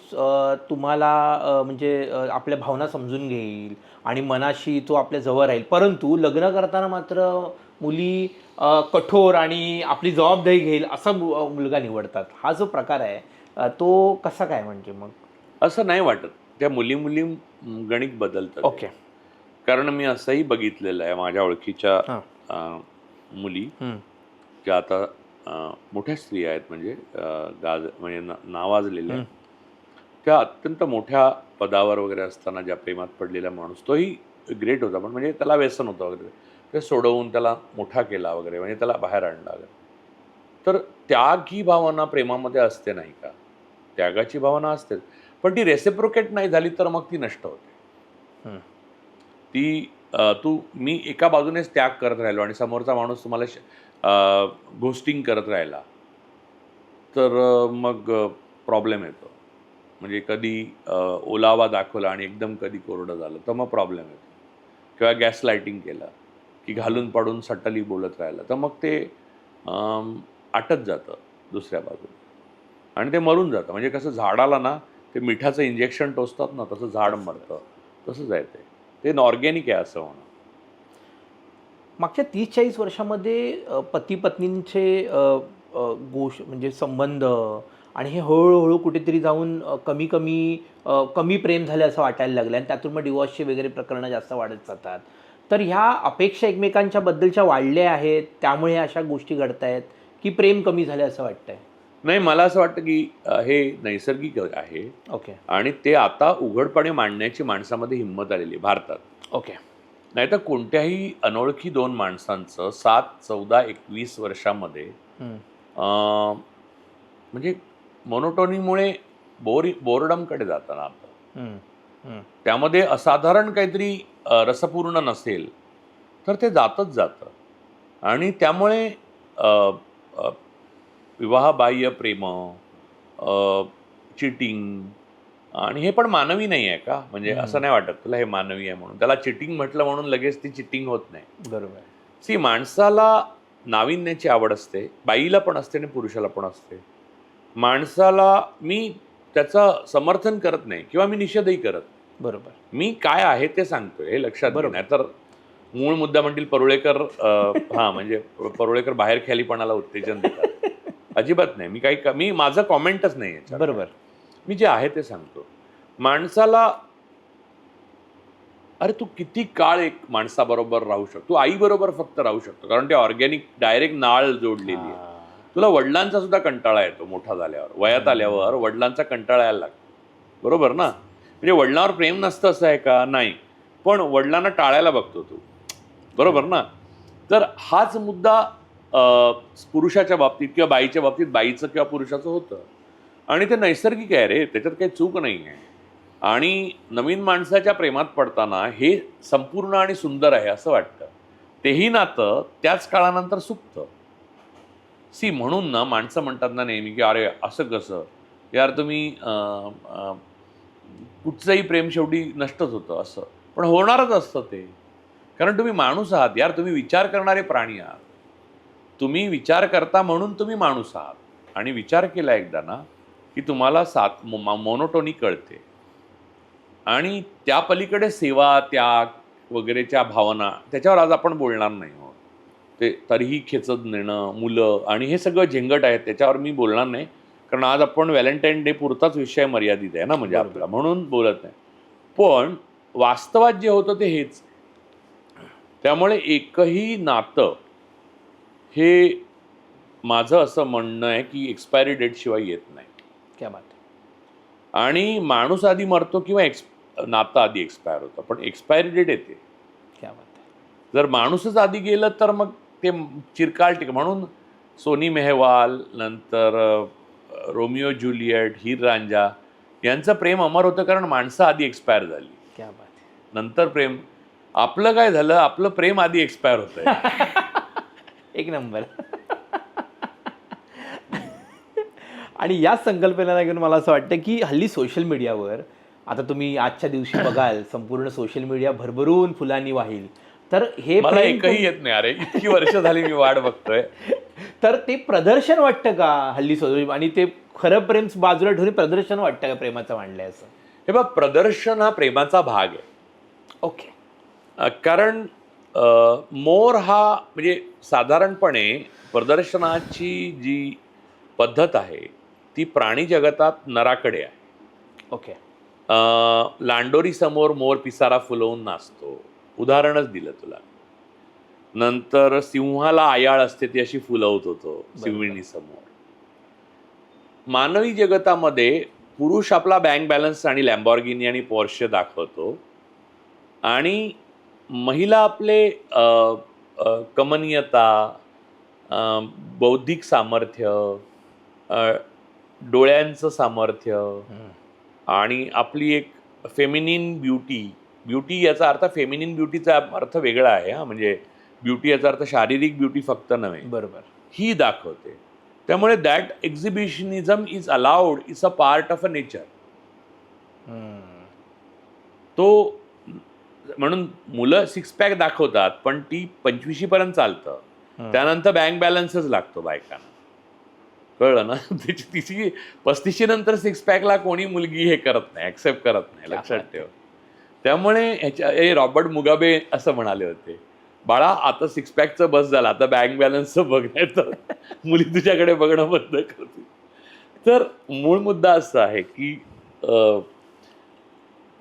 तुम्हाला म्हणजे आपल्या भावना समजून घेईल आणि मनाशी तो आपल्या जवळ राहील. परंतु लग्न करताना मात्र मुली कठोर आणि आपली जबाबदारी घेईल असा मुलगा निवडतात. हा जो प्रकार आहे तो कसा काय म्हणजे मग? असं नाही वाटत. त्या मुली गणित बदलतात. ओके. कारण मी असंही बघितलेलं आहे माझ्या ओळखीच्या हां. मुली ज्या आता मोठ्या स्त्रिया आहेत, म्हणजे म्हणजे नावाजलेल्या. त्या अत्यंत मोठ्या पदावर वगैरे असताना ज्या प्रेमात पडलेला माणूस, तोही ग्रेट होता, पण म्हणजे त्याला व्यसन होतं वगैरे, ते सोडवून त्याला मोठा केला वगैरे, म्हणजे त्याला बाहेर आणला वगैरे. तर त्याग ही भावना प्रेमामध्ये असते नाही का? त्यागाची भावना असते, पण ती रेसिप्रोकेट नाही झाली तर मग ती नष्ट होते. ती मी एका बाजूनेच त्याग करत राहिलो आणि समोरचा माणूस तुम्हाला घोस्टिंग करत राहिला तर मग प्रॉब्लेम येतो. म्हणजे कधी ओलावा दाखवला आणि एकदम कधी कोरडं झालं तर मग प्रॉब्लेम येतो. किंवा गॅस लाईटिंग केलं की घालून पाडून सटली बोलत राहिलं तर मग ते आटत जातं दुसऱ्या बाजूला आणि ते मरून जातं. म्हणजे कसं झाडाला ना ते मिठाचं इंजेक्शन टोचतात ना, तसं झाड मरतं. तसंच आहे ते ऑर्गॅनिक आहे असं म्हणा. मागच्या 30-40 वर्षामध्ये पती पत्नींचे म्हणजे संबंध आणि हे हळूहळू कुठेतरी जाऊन कमी प्रेम झालं असं वाटायला लागलं आणि त्यातून मग डिवॉर्सचे वगैरे प्रकरणं जास्त वाढत जातात. तर ह्या अपेक्षा एकमेकांच्या बद्दलच्या वाढल्या आहेत, त्यामुळे अशा गोष्टी घडत आहेत की प्रेम कमी झालं असं वाटतंय? नाही, मला असं वाटतं की हे नैसर्गिक आहे. ओके. आणि ते आता उघडपणे मांडण्याची माणसामध्ये हिंमत आलेली आहे भारतात. ओके. नाहीतर कोणत्याही अनोळखी दोन माणसांचं 7, 14, 21 वर्षामध्ये म्हणजे मोनोटोनीमुळे बोर्डमकडे जातं नातं. त्यामध्ये असाधारण काहीतरी रसपूर्ण नसेल तर ते जातच जातं. आणि त्यामुळे विवाहबाह्य प्रेम, चिटिंग, आणि हे पण मानवी नाही आहे का? म्हणजे असं नाही वाटत तुला हे मानवी आहे म्हणून? त्याला चिटिंग म्हटलं म्हणून लगेच ती चिटिंग होत नाही. बरोबर. सी, माणसाला नाविन्याची आवड असते, बाईला पण असते आणि पुरुषाला पण असते. माणसाला मी त्याचं समर्थन करत नाही किंवा मी निषेधही करत. बरोबर. मी काय आहे ते सांगतोय, हे लक्षात घे. बरोबर. नाहीतर मूळ मुद्दा म्हणतील परुळेकर म्हणजे परुळेकर बाहेर ख्यालीपणाला उत्तेजन देतात. अजिबात नाही. मी माझं कॉमेंटच नाही याच्यात. बरोबर. मी जे आहे ते सांगतो. माणसाला, अरे तू किती काळ एक माणसाबरोबर राहू शकतो? तू आईबरोबर फक्त राहू शकतो कारण ते ऑर्गॅनिक डायरेक्ट नाळ जोडलेली आहे. तुला वडिलांचा सुद्धा कंटाळा येतो मोठा झाल्यावर, वयात आल्यावर वडिलांचा कंटाळा यायला लागतो. बरोबर ना? म्हणजे वडिलांवर प्रेम नसतं असं आहे का? नाही. पण वडिलांना टाळायला बघतो तू. बरोबर ना? तर हाच मुद्दा पुरुषाच्या बाबतीत किंवा बाईच्या बाबतीत बाईचं किंवा पुरुषाचं होतं. आणि ते नैसर्गिक आहे रे, त्याच्यात काही चूक नाही आहे. आणि नवीन माणसाच्या प्रेमात पडताना हे संपूर्ण आणि सुंदर आहे असं वाटतं. तेही नातं त्याच काळानंतर सुकतं. सी, म्हणून ना माणसं म्हणतात ना नेहमी की अरे असं कसं यार, तुम्ही कुठचंही प्रेम शेवटी नष्टच होतं असं. पण होणारच असतं ते. कारण तुम्ही माणूस आहात यार, तुम्ही विचार करणारे प्राणी आहात. तुम्ही विचार करता म्हणून तुम्ही माणूस आहात. आणि विचार केला एकदा ना की तुम्हाला मोनोटोनी कळते. आणि त्या पलीकडे सेवा, त्याग वगैरेच्या भावना त्याच्यावर आज आपण बोलणार नाही आहोत. ते तरीही खेचत नेणं, मुलं आणि हे सगळं झेंगट आहे, त्याच्यावर मी बोलणार नाही. कारण आज आपण व्हॅलेंटाईन डे पुरताच विषय मर्यादित आहे ना, म्हणजे आपला, म्हणून बोलत नाही. पण वास्तवात जे होतं ते हेच. त्यामुळे एकही नातं हे माझं असं म्हणणं आहे की एक्सपायरी डेट शिवाय येत नाही. क्या बात. आणि माणूस आधी मरतो किंवा नातं आधी एक्सपायर होतं, पण एक्सपायरी डेट येते. क्या बात. जर माणूसच आधी गेलं तर मग ते चिरकाल म्हणून सोनी मेहवाल, नंतर रोमिओ ज्युलियट, हीर रांझा यांचं प्रेम अमर होतं कारण माणसं आधी एक्सपायर झाली. क्या बात. नंतर प्रेम. आपलं काय झालं, आपलं प्रेम आधी एक्सपायर होतंय. एक नंबर. आणि या संकल्पनेला घेऊन मला असं वाटतं की हल्ली सोशल मीडियावर आता तुम्ही आजच्या दिवशी बघाल संपूर्ण सोशल मीडिया भरभरून फुलांनी वाहील. तर हे मला प्रेम एकही येत नाही. अरे इतकी वर्ष झाली मी वाट बघतोय. तर ते प्रदर्शन वाटतं का हल्ली आणि ते खरं प्रेम बाजूला ठेवून प्रदर्शन वाटतं का प्रेमाचं मांडलंय असं? हे बघ, प्रदर्शन हा प्रेमाचा भाग आहे. ओके. कारण मोर हा म्हणजे साधारणपणे प्रदर्शनाची जी पद्धत आहे ती प्राणी जगतात नराकडे आहे. ओके. लांडोरी समोर मोर पिसारा फुलवून नाचतो, उदाहरणच दिलं तुला. नंतर सिंहाला आयाळ असते ती अशी फुलवत होतो सिंहिणी समोर. मानवी जगतामध्ये पुरुष आपला बँक बॅलन्स आणि लॅम्बॉर्गिनी आणि पोर्शे दाखवतो आणि महिला आपले कमनीयता, बौद्धिक सामर्थ्य, डोळ्यांचं सामर्थ्य आणि आपली एक फेमिनिन ब्युटी याचा अर्थ फेमिनिन ब्युटीचा अर्थ वेगळा आहे हा. म्हणजे ब्युटी याचा अर्थ शारीरिक ब्युटी फक्त नव्हे, बरोबर, ही दाखवते. त्यामुळे that exhibitionism is allowed, is a part of a nature. तो म्हणून मुलं सिक्स पॅक दाखवतात पण ती 25 पर्यंत चालतं. त्यानंतर बँक बॅलन्सच लागतो बायकांना. कळलं ना. तिची 35 नंतर सिक्स पॅकला कोणी मुलगी हे करत नाही, ऍक्सेप्ट करत नाही, लक्षात ठेव. त्यामुळे हे रॉबर्ट मुगाबे असं म्हणाले होते, बाळा आता सिक्स पॅकचं बस झालं, आता बँक बॅलन्सचं बघण्याचं मुली तुझ्याकडे बघणं बंद करते. तर मूळ मुद्दा असा आहे की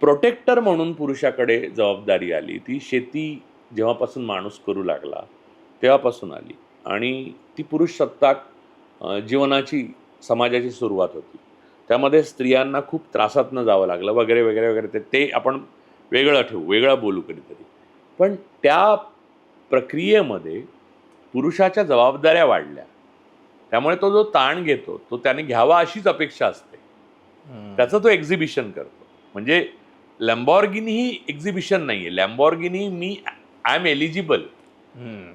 प्रोटेक्टर म्हणून पुरुषाकडे जबाबदारी आली. ती शेती जेव्हापासून माणूस करू लागला तेव्हापासून आली आणि ती पुरुष सत्ताक जीवनाची, समाजाची सुरुवात होती. त्यामध्ये स्त्रियांना खूप त्रासातनं जावं लागलं वगैरे वगैरे वगैरे. ते आपण वेगळं ठेवू, वेगळं बोलू कधीतरी. पण त्या प्रक्रियेमध्ये पुरुषाच्या जबाबदाऱ्या वाढल्या. त्यामुळे तो जो ताण घेतो तो त्याने घ्यावा अशीच अपेक्षा असते. त्याचं तो एक्झिबिशन करतो. म्हणजे लॅम्बॉर्गिनी ही एक्झिबिशन नाही आहे. Lamborghini I am eligible,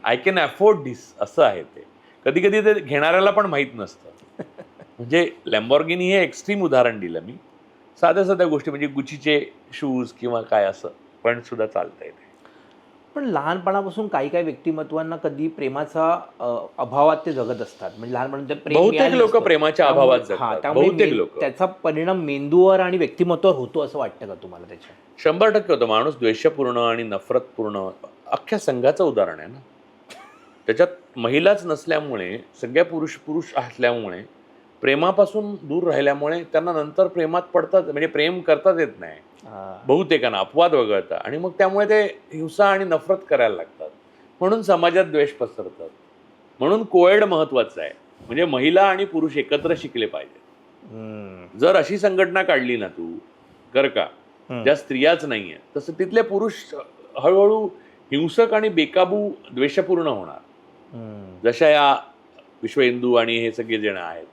I can afford this असं आहे ते. कधी कधी ते घेणाऱ्याला पण माहीत नसतं. म्हणजे लॅम्बॉर्गिनी हे एक्स्ट्रीम उदाहरण दिलं मी. साध्या साध्या गोष्टी म्हणजे गुचीचे शूज किंवा काय असं पण सुद्धा चालतं आहे. पण लहानपणापासून काही काही व्यक्तिमत्वांना कधी प्रेमाचा अभावात ते जगत असतात. म्हणजे लहानपणी बहुतेक लोक प्रेमाच्या अभावात जगतात. बहुतेक लोक. त्याचा परिणाम मेंदूवर आणि व्यक्तिमत्वावर होतो असं वाटतं का तुम्हाला? त्याच्या 100% होतं. माणूस द्वेषपूर्ण आणि नफरतपूर्ण अख्ख्या संघाचं उदाहरण आहे ना. त्याच्यात महिलाच नसल्यामुळे, सगळ्या पुरुष असल्यामुळे, प्रेमापासून दूर राहिल्यामुळे त्यांना नंतर प्रेमात पडतात, म्हणजे प्रेम करताच येत नाही बहुतेकांना. अपवाद वगळता. आणि मग त्यामुळे ते हिंसा आणि नफरत करायला लागतात. म्हणून समाजात द्वेष पसरतात. म्हणून कोएड महत्वाचं आहे. म्हणजे महिला आणि पुरुष एकत्र शिकले पाहिजे. जर अशी संघटना काढली ना तू, कर का, ज्या स्त्रियाच नाहीये, तसं तिथले पुरुष हळूहळू हिंसक आणि बेकाबू द्वेषपूर्ण होणार. जशा या विश्व हिंदू आणि हे सगळे जण आहेत,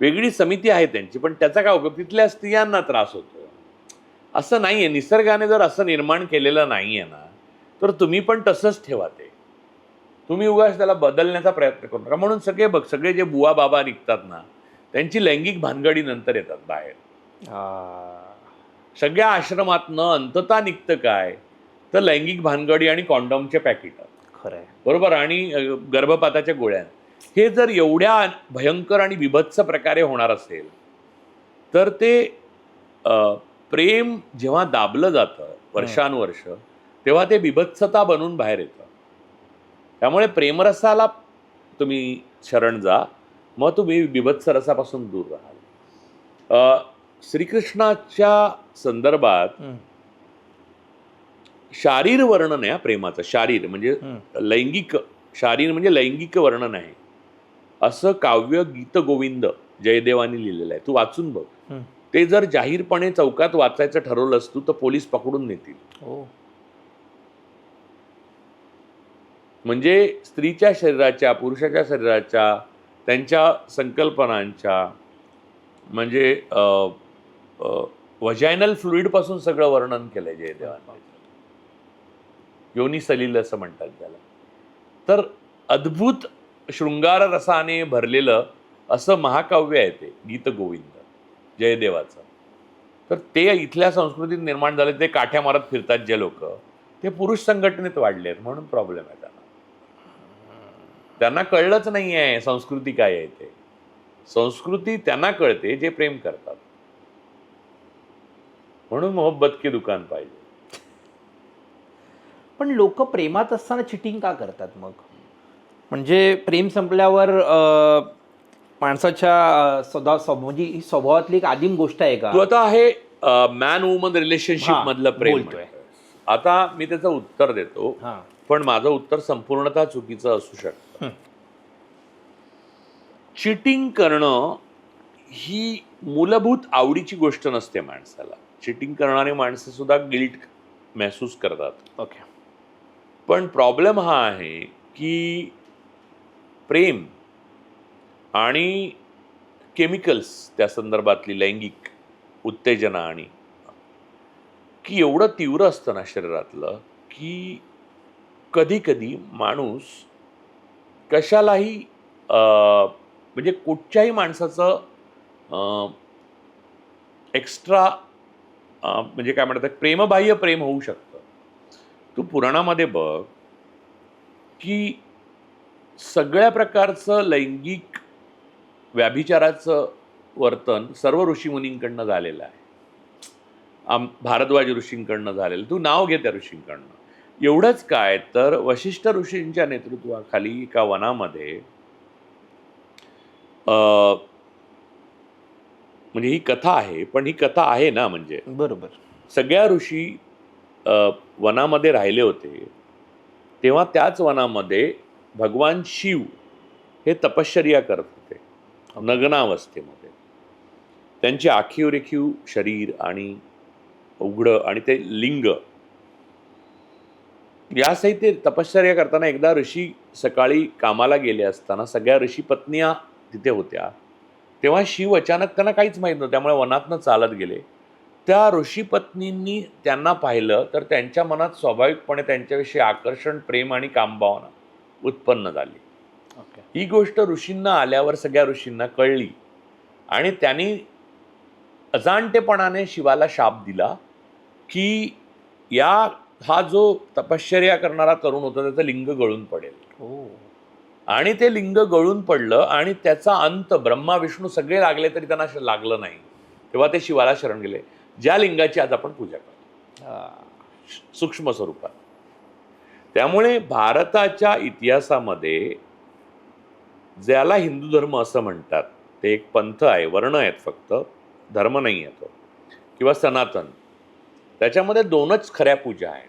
वेगळी समिती आहे त्यांची, पण त्याचा काय उपयोग? तिथल्या स्त्रियांना त्रास होतो. असं नाहीये. निसर्गाने जर असं निर्माण केलेलं नाहीये ना, तर तुम्ही पण तसंच ठेवा. ते तुम्ही उगाच त्याला बदलण्याचा प्रयत्न करू नका. म्हणून सगळे जे बुवा बाबा निघतात ना, त्यांची लैंगिक भानगडी नंतर येतात बाहेर. सगळ्या आश्रमातनं अंततः निघतं काय, तर लैंगिक भानगडी आणि कॉन्डॉमचे पॅकेट, खरं आहे. बरोबर, आणि गर्भपाताच्या गोळ्या, हे जर एवढ्या भयंकर आणि बिभत्स प्रकारे होणार असेल तर ते प्रेम जेव्हा दाबलं जातं वर्षानुवर्ष तेव्हा ते बिभत्सता बनून बाहेर येतं. त्यामुळे प्रेमरसाला तुम्ही शरण जा, मग तुम्ही बिभत्स रसापासून दूर राहाल. श्रीकृष्णाच्या संदर्भात शारीर वर्णन आहे प्रेमाचं. शारीर म्हणजे लैंगिक, शारीर म्हणजे लैंगिक वर्णन आहे असं काव्य गीत गोविंद जयदेवानी लिहिलेलं आहे. तू वाचून बघ. ते जर जाहीरपणे चौकात वाचायचं ठरवलंस तू तर पोलीस पकडून नेतील. म्हणजे स्त्रीच्या शरीराच्या, पुरुषाच्या शरीराच्या, त्यांच्या संकल्पनांच्या, म्हणजे वजायनल फ्लुइड पासून सगळं वर्णन केलंय जयदेवाने. योनी सलील असं म्हणतात त्याला. तर अद्भुत शृंगार रसाने भरलेलं असं महाकाव्य आहे ते गीत गोविंद जयदेवाचं. तर ते इथल्या संस्कृतीत निर्माण झाले. ते काठ्या मारत फिरतात जे लोक, ते पुरुष संघटनेत वाढले आहेत म्हणून प्रॉब्लेम आहे त्यांना. त्यांना कळलंच नाही आहे संस्कृती काय आहे ते. संस्कृती त्यांना कळते जे प्रेम करतात. म्हणून मोहब्बत के दुकान पाहिजे. पण लोक प्रेमात असताना चिटिंग का करतात मग? म्हणजे प्रेम संपल्यावर माणसाच्या म्हणजे ही स्वभावातली एक आदिम गोष्ट आहे का? तू आता आहे मॅन वुमन रिलेशनशिप मधलं प्रेम बोलतोय. आता मी त्याचं उत्तर देतो, पण माझं उत्तर संपूर्णतः चुकीचं असू शकतं. चिटिंग करणं ही मूलभूत आवडीची गोष्ट नसते माणसाला. चिटिंग करणारी माणसं सुद्धा गिल्ट महसूस करतात. ओके. पण प्रॉब्लेम हा आहे की प्रेम आणि केमिकल्स त्या संदर्भातली लैंगिक उत्तेजना आणि की एवढं तीव्र असतं ना शरीरातलं की कधी कधी माणूस कशालाही म्हणजे कुठच्याही माणसाचं एक्स्ट्रा म्हणजे काय म्हणतात प्रेमबाह्य प्रेम होऊ शकतं. तू पुराणामध्ये बघ की सगळ्या प्रकारचं लैंगिक व्याभिचाराचं वर्तन सर्व ऋषीमुनींकडनं झालेलं आहे. भारद्वाज ऋषींकडनं झालेलं. तू नाव घे त्या ऋषींकडनं. एवढंच काय तर वशिष्ठ ऋषींच्या नेतृत्वाखाली एका वनामध्ये म्हणजे ही कथा आहे, पण ही कथा आहे ना, म्हणजे बरोबर सगळ्या ऋषी वनामध्ये राहिले होते. तेव्हा त्याच वनामध्ये भगवान शिव हे तपश्चर्या करत होते नग्नावस्थेमध्ये. त्यांचे आखीव रेखीव शरीर आणि उघडं आणि ते लिंग यासहित ते तपश्चर्या करताना एकदा ऋषी सकाळी कामाला गेले असताना सगळ्या ऋषी पत्निया तिथे होत्या. तेव्हा शिव अचानक त्यांना काहीच माहीत नव्हतं, त्यामुळे वनातनं चालत गेले. त्या ऋषी पत्नींनी त्यांना पाहिलं तर त्यांच्या मनात स्वाभाविकपणे त्यांच्याविषयी आकर्षण, प्रेम आणि कामभावना उत्पन्न झाली. ही गोष्ट ऋषींना आल्यावर सगळ्या ऋषींना कळली आणि त्यांनी अजाणतेपणाने शिवाला शाप दिला की हा जो तपश्चर्या करणारा तरुण होता त्याचं लिंग गळून पडेल. आणि ते लिंग गळून पडलं आणि त्याचा अंत ब्रह्मा विष्णू सगळे लागले तरी त्यांना लागलं नाही. तेव्हा ते शिवाला शरण गेले, ज्या लिंगाची आज आपण पूजा करतो सूक्ष्म स्वरूपात. त्यामुळे भारताच्या इतिहासामध्ये ज्याला हिंदू धर्म असं म्हणतात ते एक पंथ आहे, वर्ण आहेत फक्त, धर्म नाही आहे तो, किंवा सनातन. त्याच्यामध्ये दोनच खऱ्या पूजा आहेत.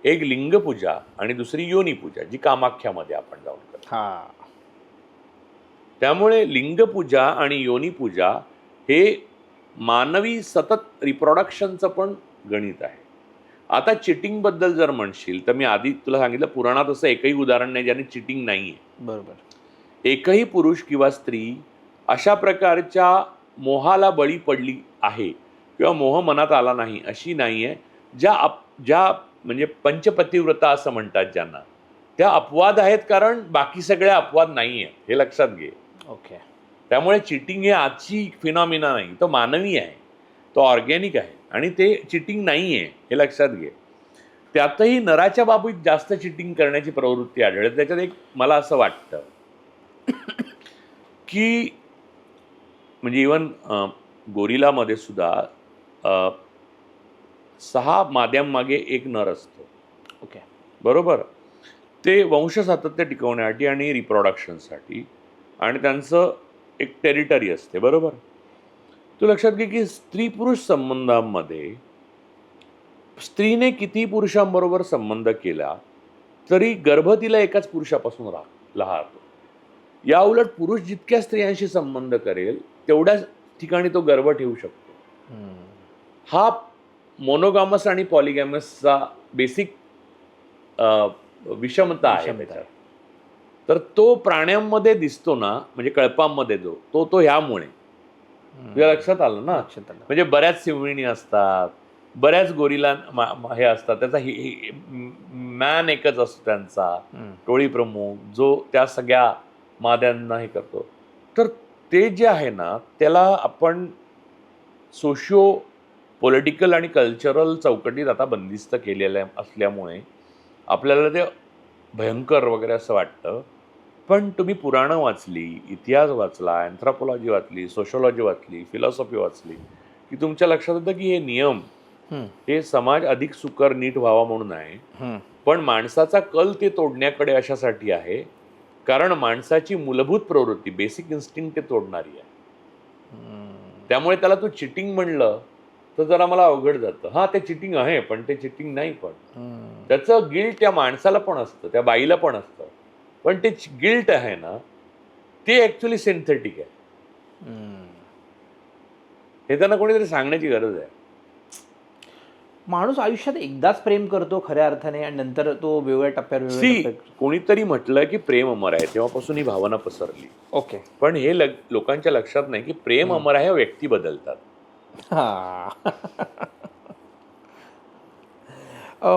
एक लिंग पूजा आणि दुसरी योनी पूजा, जी कामाख्यामध्ये आपण जाऊन करतो. त्यामुळे लिंग पूजा आणि योनी पूजा हे मानवी सतत रिप्रोडक्शनचं पण गणित आहे. आता चिटिंग बद्दल जर म्हणशील तर मी आधी तुला सांगितलं पुराणात असं एकही उदाहरण नाही ज्याने चिटिंग नाही आहे. बरोबर. एकही पुरुष किंवा स्त्री अशा प्रकारच्या मोहाला बळी पडली आहे किंवा मोह मनात आला नाही अशी नाही आहे. ज्या म्हणजे पंचपतिव्रता असं म्हणतात ज्यांना, त्या अपवाद आहेत, कारण बाकी सगळ्या अपवाद नाही आहेत, हे लक्षात घे. ओके. त्यामुळे चिटिंग हे आजची फिनॉमिना नाही, तो मानवी आहे, तो ऑर्गॅनिक आहे आणि ते चिटिंग नाही आहे, हे लक्षात घे. त्यातही नराच्या बाबतीत जास्त चिटिंग करण्याची प्रवृत्ती आढळते. त्याच्यात एक मला असं वाटतं की म्हणजे इवन गोरिलामध्ये सुद्धा 6 माद्यांमागे एक नर असतो. ओके. बरोबर. ते वंश सातत्य टिकवण्यासाठी आणि रिप्रोडक्शनसाठी आणि त्यांचं एक टेरिटरी असते. बरोबर. तू लक्षात घे की स्त्री पुरुष संबंधांमध्ये स्त्रीने किती पुरुषांबरोबर संबंध केला तरी गर्भ तिला एकाच पुरुषापासून राहतो. या उलट पुरुष जितक्या स्त्रियांशी संबंध करेल तेवढ्याच ठिकाणी तो गर्भ ठेवू शकतो. हा मोनोगामस आणि पॉलिगॅमसचा बेसिक विषमता आहे त्याच्यात. तर तो प्राण्यांमध्ये दिसतो ना, म्हणजे कळपांमध्ये तो ह्यामुळे तुझ्या लक्षात आलं ना. म्हणजे बऱ्याच सिंहिणी असतात, बऱ्याच गोरिला हे असतात, त्याचा मॅन एकच असतो त्यांचा टोळी प्रमुख जो त्या सगळ्या माद्यांना हे करतो. तर ते जे आहे ना त्याला आपण सोशिओ पॉलिटिकल आणि कल्चरल चौकटीत आता बंदिस्त केलेलं असल्यामुळे आपल्याला ते भयंकर वगैरे असं वाटतं. पण तुम्ही पुराणं वाचली, इतिहास वाचला, अँथ्रोपॉलॉजी वाचली, सोशोलॉजी वाचली, फिलॉसॉफी वाचली की तुमच्या लक्षात येतं की हे नियम हे समाज अधिक सुकर नीट व्हावा म्हणून आहे. पण माणसाचा कल ते तोडण्याकडे अशासाठी आहे कारण माणसाची मूलभूत प्रवृत्ती बेसिक इन्स्टिंक्ट ते तोडणारी आहे. त्यामुळे त्याला तू चिटिंग म्हणलं तर जरा मला अवघड जातं. हा ते चिटिंग आहे पण ते चिटिंग नाही. पण त्याचं गिल्ट त्या माणसाला पण असतं, त्या बाईला पण असतं. पण ते गिल्ट आहे ना ते ऍक्च्युली सिंथेटिक आहे. हे त्यांना कोणीतरी सांगण्याची गरज आहे. माणूस आयुष्यात एकदाच प्रेम करतो खऱ्या अर्थाने आणि नंतर तो वेगवेगळ्या टप्प्यावर कोणीतरी म्हटलं की प्रेम अमर आहे, तेव्हापासून ही भावना पसरली. ओके. पण हे लोकांच्या लक्षात नाही की प्रेम अमर आहे, व्यक्ती बदलतात.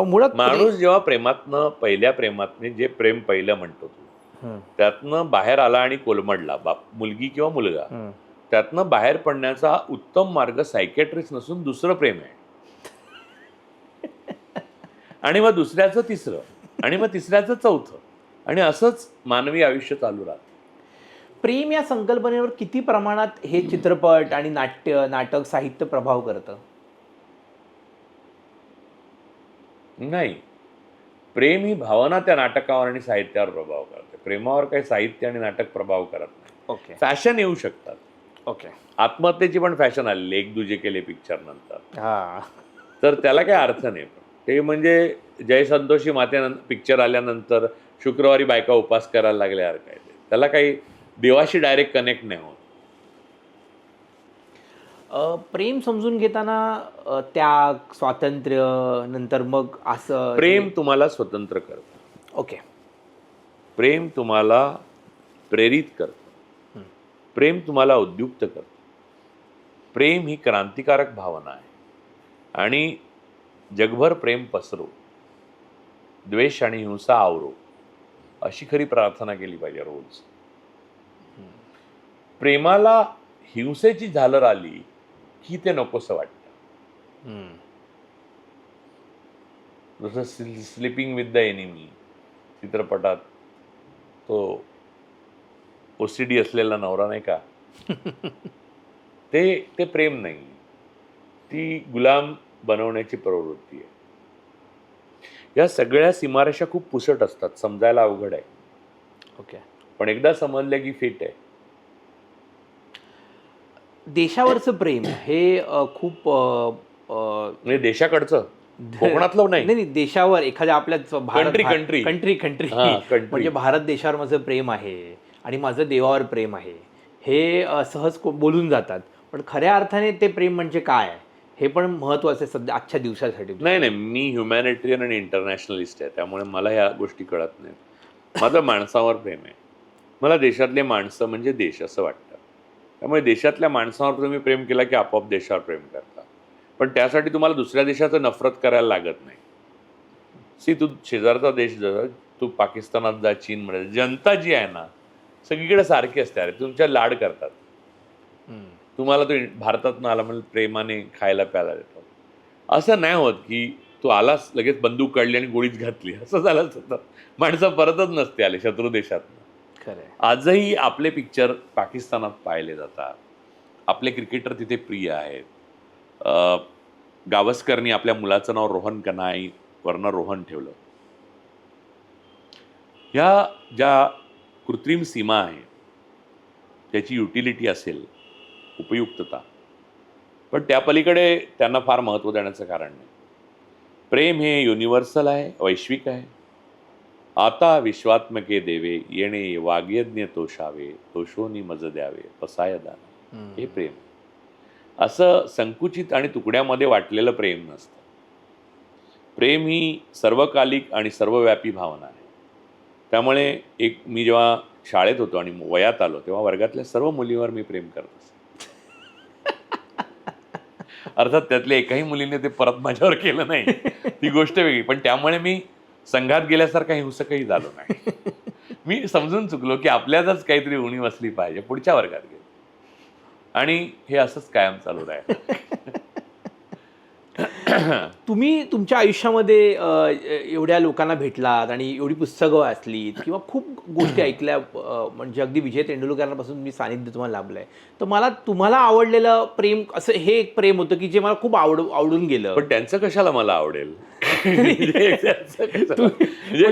मुळात माणूस जेव्हा प्रेमातनं पहिल्या प्रेमातने जे प्रेम पहिलं म्हणतो तू त्यातनं बाहेर आला आणि कोलमडला, मुलगी किंवा मुलगा, त्यातनं बाहेर पडण्याचा उत्तम मार्ग सायकॅट्रिस्ट नसून दुसरं प्रेम आहे. आणि मग दुसऱ्याचं तिसरं आणि मग तिसऱ्याचं चौथं आणि असंच मानवी आयुष्य चालू राहतं. प्रेम या संकल्पनेवर किती प्रमाणात हे चित्रपट आणि नाटक साहित्य प्रभाव करतं? नाही, प्रेम ही भावना त्या नाटकावर आणि साहित्यावर प्रभाव करते. प्रेमावर काही साहित्य आणि नाटक प्रभाव करत नाही. ओके. फॅशन येऊ शकतात. ओके. आत्महत्येची पण फॅशन आलेली, एक दुजे केले पिक्चर नंतर. हा. तर त्याला काही अर्थ नाही. ते म्हणजे जय संतोषी माते पिक्चर आल्यानंतर शुक्रवारी बायका उपास करायला लागल्या काय, त्याला काही देवाशी डायरेक्ट कनेक्ट नाही होत. प्रेम समजून घेताना त्याग, स्वातंत्र्य, नंतर मग असं प्रेम तुम्हाला स्वतंत्र करतं. ओके. प्रेम तुम्हाला प्रेरित करतं. प्रेम तुम्हाला उद्युक्त करतं. प्रेम ही क्रांतिकारक भावना आहे आणि जगभर प्रेम पसरो, द्वेष आणि हिंसा आवरो, अशी खरी प्रार्थना केली पाहिजे रोज. प्रेमाला हिंसेची झालर आली की ते नकोसं वाटतं. जसं स्लिपिंग विथ द एनिमी चित्रपटात तो OCD असलेला नवरा नाही का, ते प्रेम नाही, ती गुलाम बनवण्याची प्रवृत्ती आहे. या सगळ्या सीमारेषा खूप पुसट असतात, समजायला अवघड आहे. ओके. पण एकदा समजले की फिट आहे. देशावरचं प्रेम हे खूप म्हणजे देशाकडचं, कोकणातलं नाही. नाही, देशावर एखाद्या आपल्या कंट्री म्हणजे भारत देशावर माझं प्रेम आहे आणि माझं देवावर प्रेम आहे हे सहज बोलून जातात. पण खऱ्या अर्थाने ते प्रेम म्हणजे काय हे पण महत्वाचं आहे सध्या आजच्या दिवसासाठी. नाही, मी ह्युमॅनिटेरियन आणि इंटरनॅशनलिस्ट आहे, त्यामुळे मला ह्या गोष्टी कळत नाहीत. माझं माणसावर प्रेम आहे. मला देशातले माणसं म्हणजे देश असं वाटतं. त्यामुळे देशातल्या माणसावर तुम्ही प्रेम केला की आपोआप देशावर प्रेम करता. पण त्यासाठी तुम्हाला दुसऱ्या देशाचं नफरत करायला लागत नाही. तू शेजारचा देश तू पाकिस्तानात जा, चीनमध्ये, जनता जी आहे ना सगळीकडे सारखी असते. अरे तुमच्या लाड करतात. तुम्हाला तो भारतातून आला म्हणजे प्रेमाने खायला प्यायला देतात. असं नाही होत की तो आलाच, लगेच बंदूक काढली आणि गोळीच घातली, असं झालं असतं. माणसं परतच नसते आले शत्रू देशात. खरंय. आजही आपले पिक्चर पाकिस्तानात पाहिले जातात. आपले क्रिकेटर तिथे प्रिय आहेत. अ, गावस्करनी आपल्या मुलाचं नाव रोहन कनाई वरनं रोहन ठेवलं. ह्या ज्या कृत्रिम सीमा आहेत, त्याची युटिलिटी असेल, उपयुक्तता, पण त्या पलीकडे त्यांना फार महत्त्व देण्याचं कारण नाही. प्रेम हे युनिव्हर्सल आहे, वैश्विक आहे. आता विश्वात्मके देवे येणे वाग्यज्ञ तोषावे, तोषोनी मज द्यावे पसाय दान. हे प्रेम. असं संकुचित आणि तुकड्यामध्ये वाटलेलं प्रेम नसतं. प्रेम ही सर्वकालिक आणि सर्वव्यापी भावना आहे. त्यामुळे मी जेव्हा शाळेत होतो आणि वयात आलो तेव्हा वर्गातल्या सर्व मुलींवर मी प्रेम करत असे. अर्थात त्यातल्या एकाही मुलीने ते परत माझ्यावर केलं नाही, ती गोष्ट वेगळी. पण त्यामुळे मी संघात गेल्यासारखा हिंसकही झालो नाही. मी समजून चुकलो की आपल्यातच काहीतरी उणीव असली पाहिजे, पुढच्या वर्गात गेलो आणि हे असंच कायम चालू राहिलं. तुम्ही तुमच्या आयुष्यामध्ये एवढ्या लोकांना भेटलात आणि एवढी पुस्तकं वाचलीत किंवा खूप गोष्टी ऐकल्या, म्हणजे अगदी विजय तेंडुलकरांपासून मी सानिध्य तुम्हाला लाभलंय. तर मला तुम्हाला आवडलेलं प्रेम असं हे एक प्रेम होतं की जे मला खूप आवडून गेलं. पण त्यांचं कशाला मला आवडेल? म्हणजे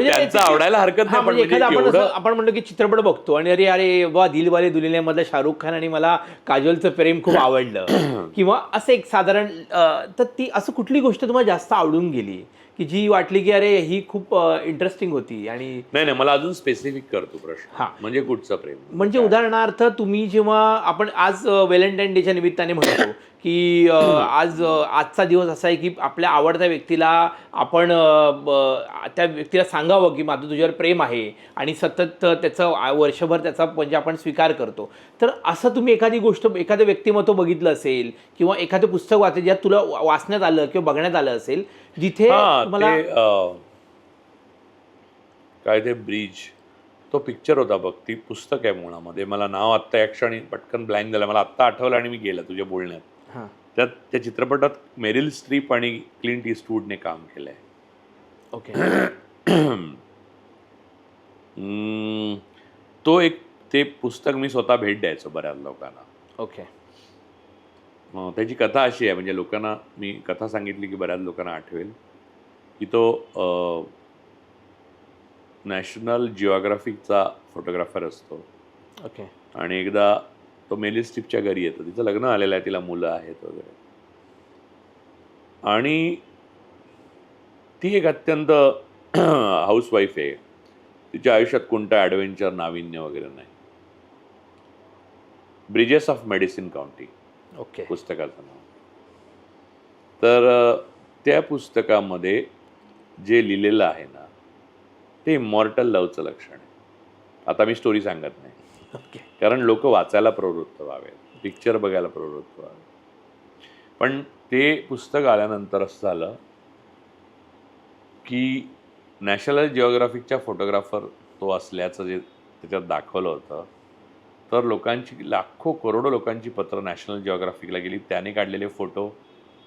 त्यांचं आवडायला हरकत नाही, पण एखादा म्हणजे आपण म्हणतो की चित्रपट बघतो आणि अरे अरे वा दिलवाले दुल्हनिया मधला शाहरुख खान आणि मला काजोलचं प्रेम खूप आवडलं किंवा असं एक साधारण, तर ती असं कुठली गोष्ट तुम्हाला जास्त आवडून गेली की जी वाटली की अरे ही खूप इंटरेस्टिंग होती? आणि नाही, मला अजून स्पेसिफिक करतो प्रश्न. हा, म्हणजे कुठचं प्रेम? म्हणजे उदाहरणार्थ तुम्ही जेव्हा आपण आज व्हॅलेंटाईन डेच्या निमित्ताने म्हणतो की आजचा दिवस असा आहे की आपल्या आवडत्या व्यक्तीला आपण त्या व्यक्तीला सांगावं की माझं तुझ्यावर प्रेम आहे आणि सतत त्याचं वर्षभर त्याचा म्हणजे आपण स्वीकार करतो. तर असं तुम्ही एखादी गोष्ट, एखादं व्यक्तिमत्व बघितलं असेल किंवा एखादं पुस्तक वाचलं ज्यात तुला वाचण्यात आलं किंवा बघण्यात आलं असेल जिथे तुम्हाला काय ते ब्रिज, तो पिक्चर होता बघ, ती पुस्तक आहे मुळामध्ये. मला नाव आत्ता या क्षणी पटकन ब्लँक झालं, मला आत्ता आठवलं आणि मी गेलं तुझ्या बोलण्यात. त्यात त्या चित्रपटात मेरिल स्ट्रीप आणि क्लिंट ईस्टवूडने काम केलंय. ओके. तो एक ते पुस्तक मी स्वतः भेट द्यायचो बऱ्याच लोकांना. ओके. त्याची कथा अशी आहे, म्हणजे लोकांना मी कथा सांगितली की बऱ्याच लोकांना आठवेल की तो नॅशनल जिओग्राफिकचा फोटोग्राफर असतो. ओके. आणि एकदा तो मेरिल स्ट्रीपच्या घरी येतो. तिचं लग्न आलेलं आहे, तिला मुलं आहेत वगैरे, आणि ती एक अत्यंत हाऊसवाईफ आहे. तिच्या आयुष्यात कोणतं ॲडव्हेंचर, नाविन्य वगैरे नाही. Bridges of medicine county okay. पुस्तकाचं नाव. तर त्या पुस्तकामध्ये जे लिहिलेलं आहे ना, ते इमॉर्टल लव्हचं लक्षण आहे. आता मी स्टोरी सांगत नाही, ओके. कारण लोक वाचायला प्रवृत्त व्हावे, पिक्चर बघायला प्रवृत्त व्हावे. पण ते पुस्तक आल्यानंतर असं झालं की नॅशनल जिओग्राफिकच्या फोटोग्राफर तो असल्याचं जे त्याच्यात दाखवलं होतं, तर लोकांची लाखो करोडो लोकांची पत्र नॅशनल जिओग्राफिकला गेली. त्याने काढलेले फोटो,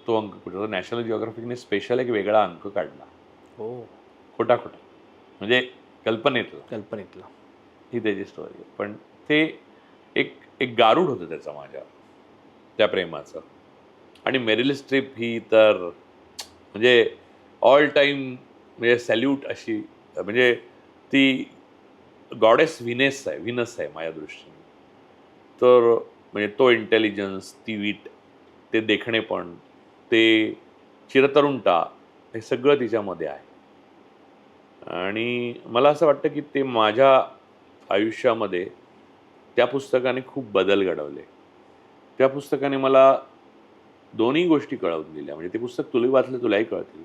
तो अंक कुठं, नॅशनल जिओग्राफिकने स्पेशल एक वेगळा अंक काढला. हो. खोटा म्हणजे कल्पनेतला ही त्याची स्टोरी आहे. पण ते एक गारूड होतं त्याचं माझ्या त्या प्रेमाचं. आणि मेरिल स्ट्रीप ही तर म्हणजे ऑल टाईम म्हणजे सॅल्यूट अशी, म्हणजे ती गॉडेस व्हिनस आहे माझ्या दृष्टीने. तर म्हणजे तो इंटेलिजन्स, ती वीट, ते देखणेपण, ते चिरतरुणता, हे सगळं तिच्यामध्ये आहे. आणि मला असं वाटतं की ते माझ्या आयुष्यामध्ये त्या पुस्तकाने खूप बदल घडवले. त्या पुस्तकाने मला दोन्ही गोष्टी कळवून दिल्या. म्हणजे ते पुस्तक तुलाही वाचलं, तुलाही कळतील.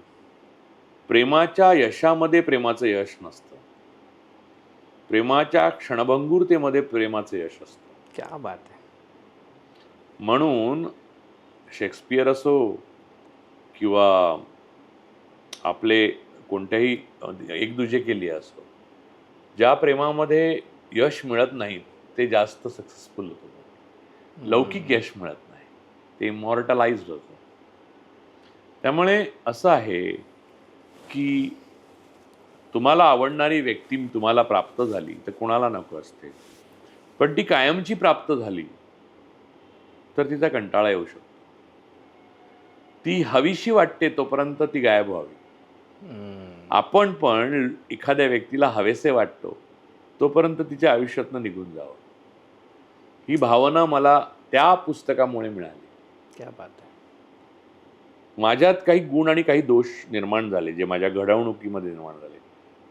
प्रेमाच्या यशामध्ये प्रेमाचं यश नसतं, प्रेमाच्या क्षणभंगुरतेमध्ये प्रेमाचं यश असतं. क्या बात आहे. म्हणून शेक्सपियर असो किंवा आपले कोणत्याही एक दुजे केली असो, ज्या प्रेमामध्ये यश मिळत नाही ते जास्त सक्सेसफुल होतं. लौकिक यश मिळत नाही, ते इमॉर्टलाइज्ड होतं. त्यामुळे असं आहे की तुम्हाला आवडणारी व्यक्ती तुम्हाला प्राप्त झाली तर कोणाला नको असते, पण ती कायमची प्राप्त झाली तर तिचा कंटाळा येऊ शकतो. ती हवीशी वाटते तोपर्यंत ती गायब व्हावी. आपण पण एखाद्या व्यक्तीला हवेसे वाटतो तोपर्यंत तिच्या आयुष्यातनं निघून जावं. ही भावना मला त्या पुस्तकामुळे मिळाली. क्या बात आहे. माझ्यात काही गुण आणि काही दोष निर्माण झाले जे माझ्या घडवणुकीमध्ये निर्माण झाले.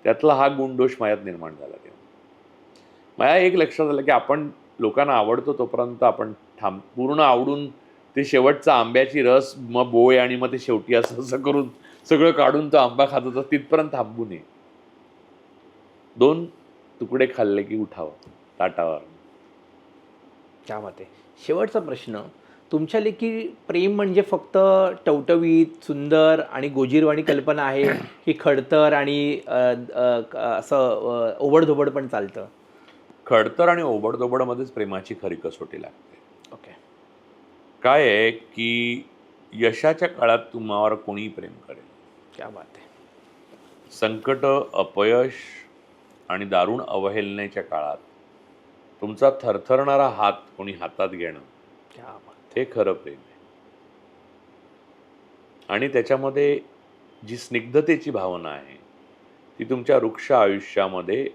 त्यातला हा गुणदोष माझ्यात निर्माण झाला. तेव्हा मला एक लक्षात आलं की आपण लोकांना आवडतो तोपर्यंत आपण पूर्ण आवडून ते शेवटचा आंब्याची रस मग बोय आणि मग ते शेवटी असं असं करून सगळं काढून तो आंबा खात होता तिथपर्यंत थांबू नये. 2 तुकडे खाल्ले की उठावं ताटावर. क्या बात आहे. शेवटचा प्रश्न, तुमच्या लेखी प्रेम म्हणजे फक्त टवटवीत सुंदर आणि गोजीरवाणी कल्पना आहे की खडतर आणि असं ओबडधोबड पण चालतं? खडतर आणि ओबडधोबडमध्येच प्रेमाची खरी कसोटी लागते. ओके. काय आहे की यशाच्या काळात तुम्हावर कोणी प्रेम करेल. क्या बात आहे. संकट, अपयश आणि दारुण अवहेलनेच्या काळात तुमचा थरथरणारा हात कोणी हातात घेणं, क्या बात. हे खरं प्रेम आहे. आणि त्याच्यामध्ये जी स्निग्धतेची भावना आहे ती तुमच्या वृक्ष आयुष्यामध्ये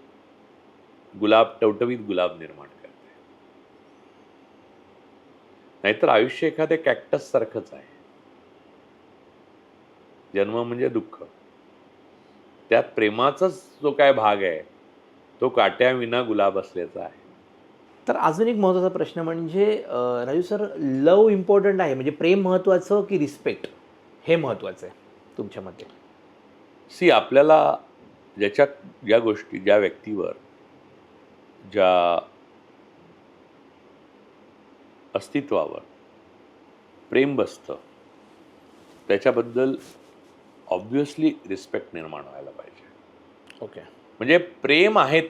टवटवीत गुलाब निर्माण करते. नाहीतर आयुष्य एखाद्या कॅक्टस सारखंच आहे. जन्म म्हणजे दुःख. त्यात प्रेमाचाच जो काय भाग आहे तो काट्याविना गुलाब असल्याचा आहे. तर अजून एक महत्त्वाचा प्रश्न म्हणजे राजू सर, लव इम्पॉर्टंट आहे म्हणजे प्रेम महत्त्वाचं की रिस्पेक्ट हे महत्त्वाचं आहे तुमच्या मते? आपल्याला ज्या गोष्टी, ज्या व्यक्तीवर, ज्या अस्तित्वावर प्रेम बसतं त्याच्याबद्दल ऑब्व्हियसली रिस्पेक्ट निर्माण व्हायला पाहिजे. ओके. म्हणजे प्रेम आहे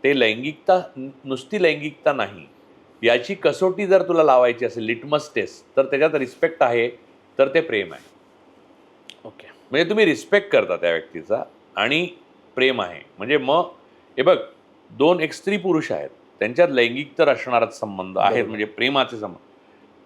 ते लैंगिकता, नुसती लैंगिकता नाही. याची कसोटी जर तुला लावायची असेल, लिटमस टेस्ट, तर त्याच्यात रिस्पेक्ट आहे तर ते प्रेम आहे. ओके. म्हणजे तुम्ही रिस्पेक्ट करता त्या व्यक्तीचा आणि प्रेम आहे म्हणजे मग हे बघ, 2 एक स्त्री पुरुष आहेत, त्यांच्यात लैंगिक तर असणारच संबंध आहेत, म्हणजे प्रेमाचे संबंध.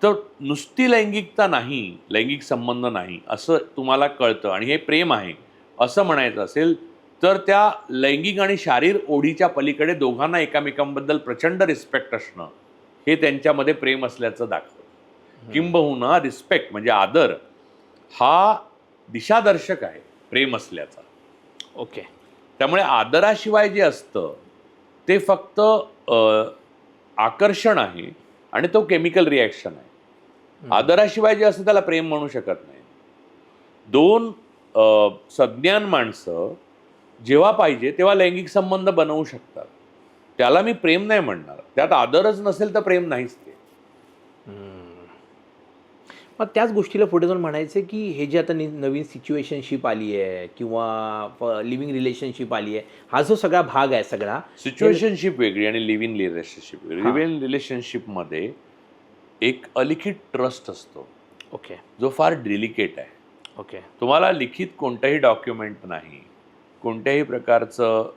तर नुसती लैंगिकता नाही, लैंगिक संबंध नाही असं तुम्हाला कळतं आणि हे प्रेम आहे असं म्हणायचं असेल तर त्या लैंगिक आणि शारीरिक ओढीच्या पलीकडे दोघांना एकमेकांबद्दल प्रचंड रिस्पेक्ट असणं हे त्यांच्यामध्ये प्रेम असल्याचं दाखवतं. किंबहुना रिस्पेक्ट म्हणजे आदर हा दिशादर्शक आहे प्रेम असल्याचा. ओके. त्यामुळे आदराशिवाय जे असतं ते फक्त आकर्षण आहे आणि तो केमिकल रिॲक्शन आहे. आदराशिवाय जे असतं त्याला प्रेम म्हणू शकत नाही. 2 सज्ञान माणसं जेव्हा पाहिजे तेव्हा लैंगिक संबंध बनवू शकतात. त्याला मी प्रेम नाही म्हणणार. त्यात आदरच नसेल तर प्रेम नाहीच ते. मग त्याच गोष्टीला पुढे जाऊन म्हणायचं की हे जे आता नवीन सिच्युएशनशिप आली आहे किंवा लिव्हिंग रिलेशनशिप आली आहे, हा जो सगळा भाग आहे सगळा, सिच्युएशनशिप वेगळी आणि लिव्ह इन रिलेशनशिप वेगळी. लिव्ह इन रिलेशनशिपमध्ये एक अलिखित ट्रस्ट असतो. ओके. जो फार डिलिकेट आहे. ओके. तुम्हाला लिखित कोणतंही डॉक्युमेंट नाही, कोणत्याही प्रकारचं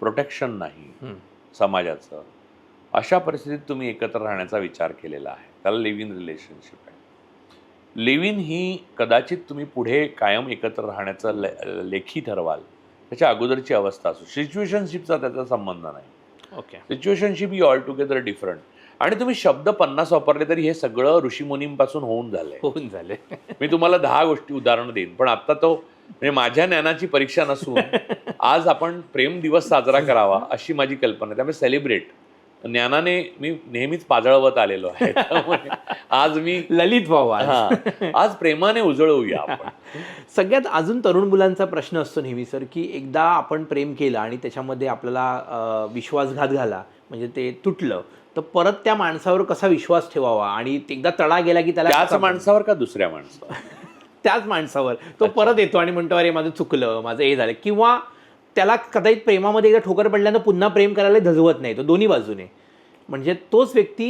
प्रोटेक्शन नाही समाजाचं. अशा परिस्थितीत तुम्ही एकत्र राहण्याचा विचार केलेला आहे, त्याला लिव्ह इन रिलेशनशिप आहे. लिव्ह इन ही कदाचित तुम्ही पुढे कायम एकत्र राहण्याचं लेखी ठरवाल त्याच्या अगोदरची अवस्था असो. सिच्युएशनशिपचा त्याचा संबंध नाही. ओके. सिच्युएशनशिप ही ऑल टुगेदर डिफरंट. आणि तुम्ही शब्द 50 वापरले तरी हे सगळं ऋषीमुनींपासून होऊन झालंय. मी तुम्हाला 10 गोष्टी उदाहरण देईन, पण आता तो म्हणजे माझ्या ज्ञानाची परीक्षा नसून आज आपण प्रेम दिवस साजरा करावा अशी माझी कल्पना आहे. त्यामुळे सेलिब्रेट ज्ञानाने मी नेहमीच पाजळवत आलेलो आहे. त्यामुळे आज मी ललित व्हावा. आज प्रेमाने उजळवूया आपण. सगळ्यात अजून तरुण मुलांचा प्रश्न असतो नेहमी सर की एकदा आपण प्रेम केलं आणि त्याच्यामध्ये आपल्याला विश्वासघात झाला म्हणजे ते तुटलं, तर परत त्या माणसावर कसा विश्वास ठेवावा आणि एकदा तडा गेला की त्याला त्याच माणसावर का दुसऱ्या माणसावर? त्याच माणसावर तो परत येतो आणि म्हणतो अरे माझं चुकलं, माझं हे झालं, किंवा त्याला कदाचित प्रेमामध्ये एकदा ठोकर पडल्यानं पुन्हा प्रेम करायला धजवत नाही तो दोन्ही बाजूने. म्हणजे तोच व्यक्ती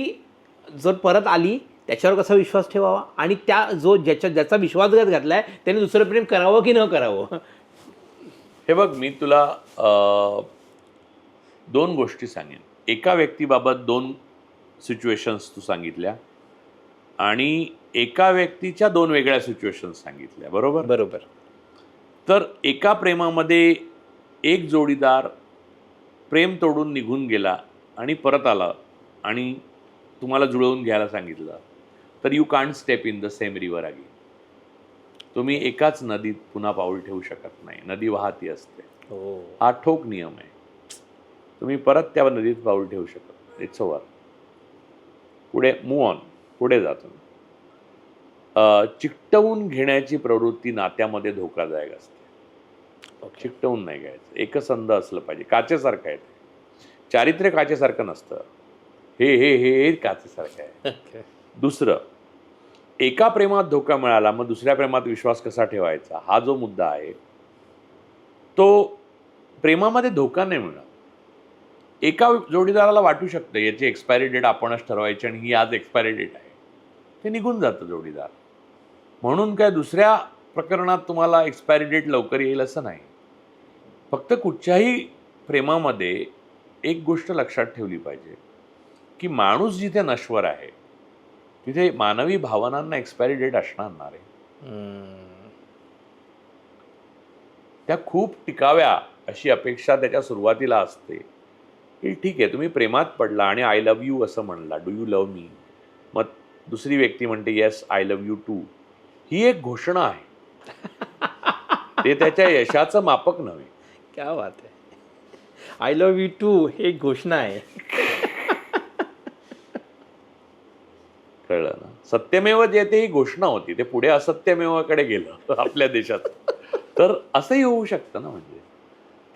जर परत आली त्याच्यावर कसा विश्वास ठेवावा आणि ज्याचा विश्वासघात घातलाय त्याने दुसरं प्रेम करावं की न करावं? हे बघ, मी तुला 2 गोष्टी सांगेन. एका व्यक्तीबाबत 2 सिच्युएशन्स तू सांगितल्या आणि एका व्यक्तीच्या 2 वेगळ्या सिच्युएशन्स सांगितल्या, बरोबर? बरोबर. तर एका प्रेमामध्ये एक जोडीदार प्रेम तोडून निघून गेला आणि परत आला आणि तुम्हाला जुळवून घ्यायला सांगितलं, तर you can't step in the same river again. तुम्ही एकाच नदीत पुन्हा पाऊल ठेवू शकत नाही. नदी वाहती असते. हो. हा ठोक नियम आहे. तुम्ही परत त्या नदीत पाऊल ठेवू शकत नाही. It's over. पुढे मूव्ह ऑन, पुढे जा तुम्ही. चिकटवून घेण्याची प्रवृत्ती नात्यामध्ये धोकादायक असते. चिकटवून नाही घ्यायचं. एकसंध असलं पाहिजे. काचेसारखं आहे ते. चारित्र्य काचेसारखं नसतं. हे काचेसारखं आहे. दुसरं, एका प्रेमात धोका मिळाला, मग दुसऱ्या प्रेमात विश्वास कसा ठेवायचा, हा जो मुद्दा आहे तो प्रेमामध्ये धोका नाही मिळणार. एका जोडीदाराला वाटू शकतं याची एक्सपायरी डेट आपणच ठरवायची आणि ही आज एक्सपायरी डेट आहे, ते निघून जातं जोडीदार. म्हणून काय दुसऱ्या प्रकरणात तुम्हाला एक्सपायरी डेट लवकर येईल असं नाही. फक्त कुठच्याही प्रेमामध्ये एक गोष्ट लक्षात ठेवली पाहिजे की माणूस जिथे नश्वर आहे तिथे मानवी भावनांना एक्सपायरी डेट असणार आहे. त्या खूप टिकाव्या अशी अपेक्षा त्याच्या सुरुवातीला असते की ठीक आहे, तुम्ही प्रेमात पडला आणि आय लव्ह यू असं म्हणला, डू यू लव्ह मी, मग दुसरी व्यक्ती म्हणते yes I love you too. ही एक घोषणा आहे. ते त्याच्या यशाचं मापक नव्हे. क्या बात आहे. आय लव्ह यू टू हे एक घोषणा आहे. कळलं ना? सत्यमेव जयते ही घोषणा होती, ते पुढे असत्यमेवाकडे गेलं आपल्या देशात. तर असंही होऊ शकतं ना. म्हणजे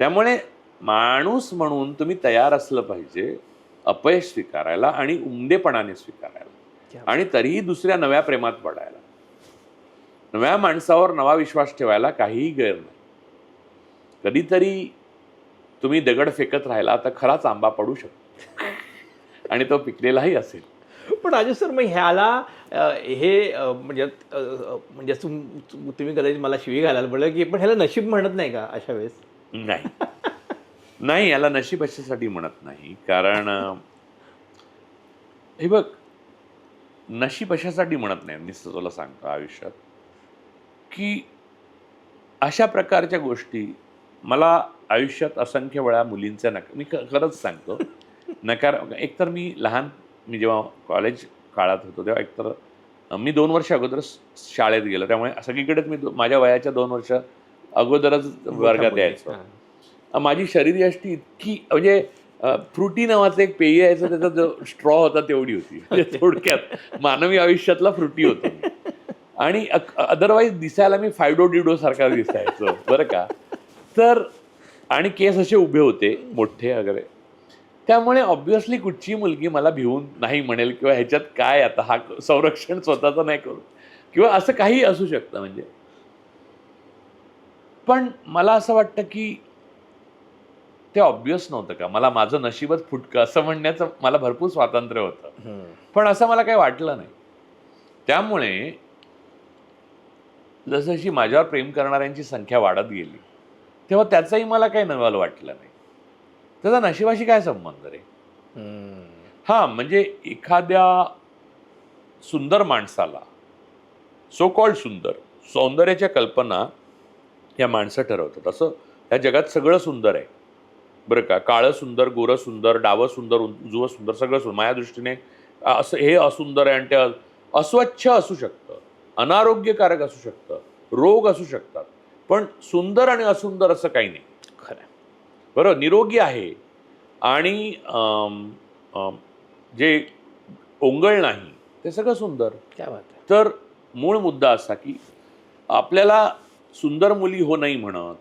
त्यामुळे माणूस म्हणून तुम्ही तयार असलं पाहिजे अपयश स्वीकारायला आणि उमदेपणाने स्वीकारायला आणि तरीही दुसऱ्या नव्या प्रेमात पडायला. नव्या माणसावर नवा विश्वास ठेवायला काहीही गैर नाही. कधीतरी तुम्ही दगड फेकत राहिला तर खराच आंबा पडू शकतो आणि तो पिकलेलाही असेल. पण राजू सर, मग ह्याला म्हणजे तुम्ही कदाचित मला शिवी घालायला बोललं की पण ह्याला नशीब म्हणत नाही का अशा वेळेस? नाही नाही, याला नशीब अशासाठी म्हणत नाही. कारण हे बघ, नशीब अशासाठी म्हणत नाही, मी तुला सांगतो आयुष्यात की अशा प्रकारच्या गोष्टी मला आयुष्यात असंख्य वेळा मुलींच्या मी खरंच सांगतो एकतर मी जेव्हा कॉलेज काळात होतो तेव्हा एकतर मी 2 वर्ष अगोदर शाळेत गेलो, त्यामुळे सगळीकडेच मी माझ्या वयाच्या 2 वर्ष अगोदरच वर्गात यायचो. माझी शरीरयष्टी इतकी म्हणजे फ्रुटी नावाचं एक पेय यायचं, त्याचा जो स्ट्रॉ होता तेवढी होती. म्हणजे थोडक्यात मानवी आयुष्यातला फ्रुटी होतो आणि अदरवाईज दिसायला मी फायडो डिडो सारखा दिसायचो बरं का. तर आणि केस असे उभे होते मोठे वगैरे. त्यामुळे ऑब्व्हियसली कुठची मुलगी मला भिवून नाही म्हणेल किंवा ह्याच्यात काय आता हा संरक्षण स्वतःचं नाही करू किंवा असं काही असू शकतं. म्हणजे पण मला असं वाटतं की ते ऑब्व्हियस नव्हतं का, मला माझं नशीबच फुटकं असं म्हणण्याचं मला भरपूर स्वातंत्र्य होतं. पण असं मला काही वाटलं नाही. त्यामुळे जसं माझ्यावर प्रेम करणाऱ्यांची संख्या वाढत गेली तेव्हा त्याचंही मला काही नवल वाटलं नाही. त्याचा नशिबाशी काय संबंध रे? हां, म्हणजे एखाद्या सुंदर माणसाला, सो कॉल्ड सुंदर, सौंदर्याच्या कल्पना या माणसं ठरवतात. असं या जगात सगळं सुंदर आहे बरं का. काळं सुंदर, गोरं सुंदर, डावं सुंदर, उजवं सुंदर, सगळं सुंदर. माझ्या दृष्टीने असं हे असुंदर आहे आणि ते अस्वच्छ असू शकतं, अनारोग्यकारक असू शकतं, रोग असू शकतात, पण सुंदर आणि असुंदर असं काही नाही. खरं बरं, निरोगी आहे आणि जे ओंगळ नाही ते सगळं सुंदर. क्या बात आहे. तर मूळ मुद्दा असा की आपल्याला सुंदर मुली हो नाही म्हणत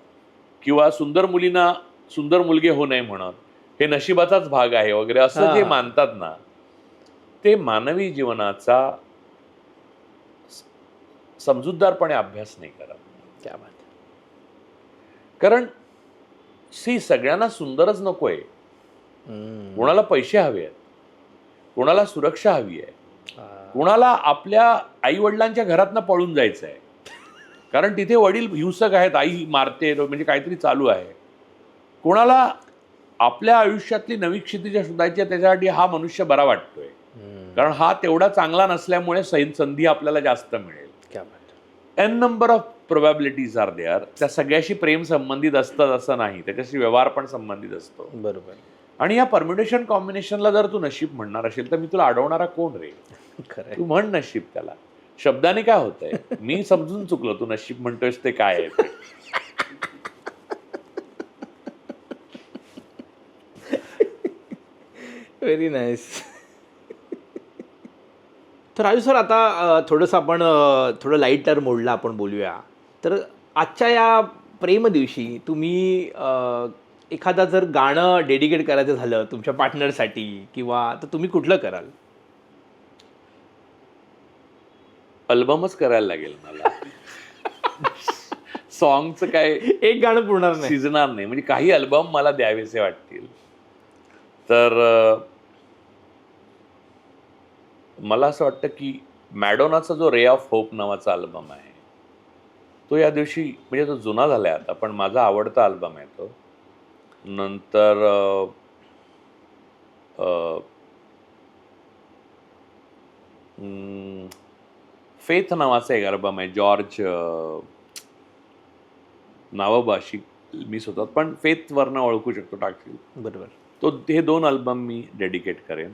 किंवा सुंदर मुलींना सुंदर मुलगे हो नाही म्हणत, हे नशिबाचाच भाग आहे वगैरे असं जे मानतात ना, ते मानवी जीवनाचा समजूतदारपणे अभ्यास नाही करत. क्या बात. कारण सगळ्यांना सुंदरच नकोय. कोणाला पैसे हवे आहेत, कोणाला सुरक्षा हवी आहे, कुणाला आपल्या आई वडिलांच्या घरातनं पळून जायचं आहे, कारण तिथे वडील हिंसक आहेत, आई मारते, म्हणजे काहीतरी चालू आहे. कोणाला आपल्या आयुष्यातली नवी क्षितिजं शोधायची आहे, त्याच्यासाठी हा मनुष्य बरा वाटतोय, कारण हा तेवढा चांगला नसल्यामुळे संधी आपल्याला जास्त मिळेल. N number of probabilities are there. त्या सगळ्याशी प्रेम संबंधित असतं असं नाही, त्याच्याशी व्यवहार पण संबंधित असतो. बरोबर. आणि या परम्युटेशन कॉम्बिनेशनला जर तू नशीब म्हणणार असेल तर मी तुला अडवणारा कोण रे? खरं. तू म्हण नशीब. त्याला शब्दाने काय होतंय? मी समजून चुकलो, तू नशीब म्हणतोयस ते काय आहे. Very nice. तर राजू सर, आता थोडंसं आपण थोडं लाईटर मोडला आपण बोलूया. तर आजच्या या प्रेम दिवशी तुम्ही एखादा जर गाणं डेडिकेट करायचं झालं तुमच्या पार्टनरसाठी किंवा, तर तुम्ही कुठलं कराल? अल्बमच करायला लागेल मला. सॉंगचं काय एक गाणं पुरणार नाही, शिजणार नाही. म्हणजे काही अल्बम मला द्यावेसे वाटतील. तर मला असं वाटतं की मॅडोनाचा जो रे ऑफ होप नावाचा अल्बम आहे तो या दिवशी, म्हणजे तो जुना झालाय आता, पण माझा आवडता अल्बम आहे तो. नंतर फेथ नावाचा एक अल्बम आहे. जॉर्ज नावाबाशी मिस होतात, पण फेथवरनं ओळखू शकतो, टाकशील. बरोबर. तो हे 2 अल्बम मी डेडिकेट करेन.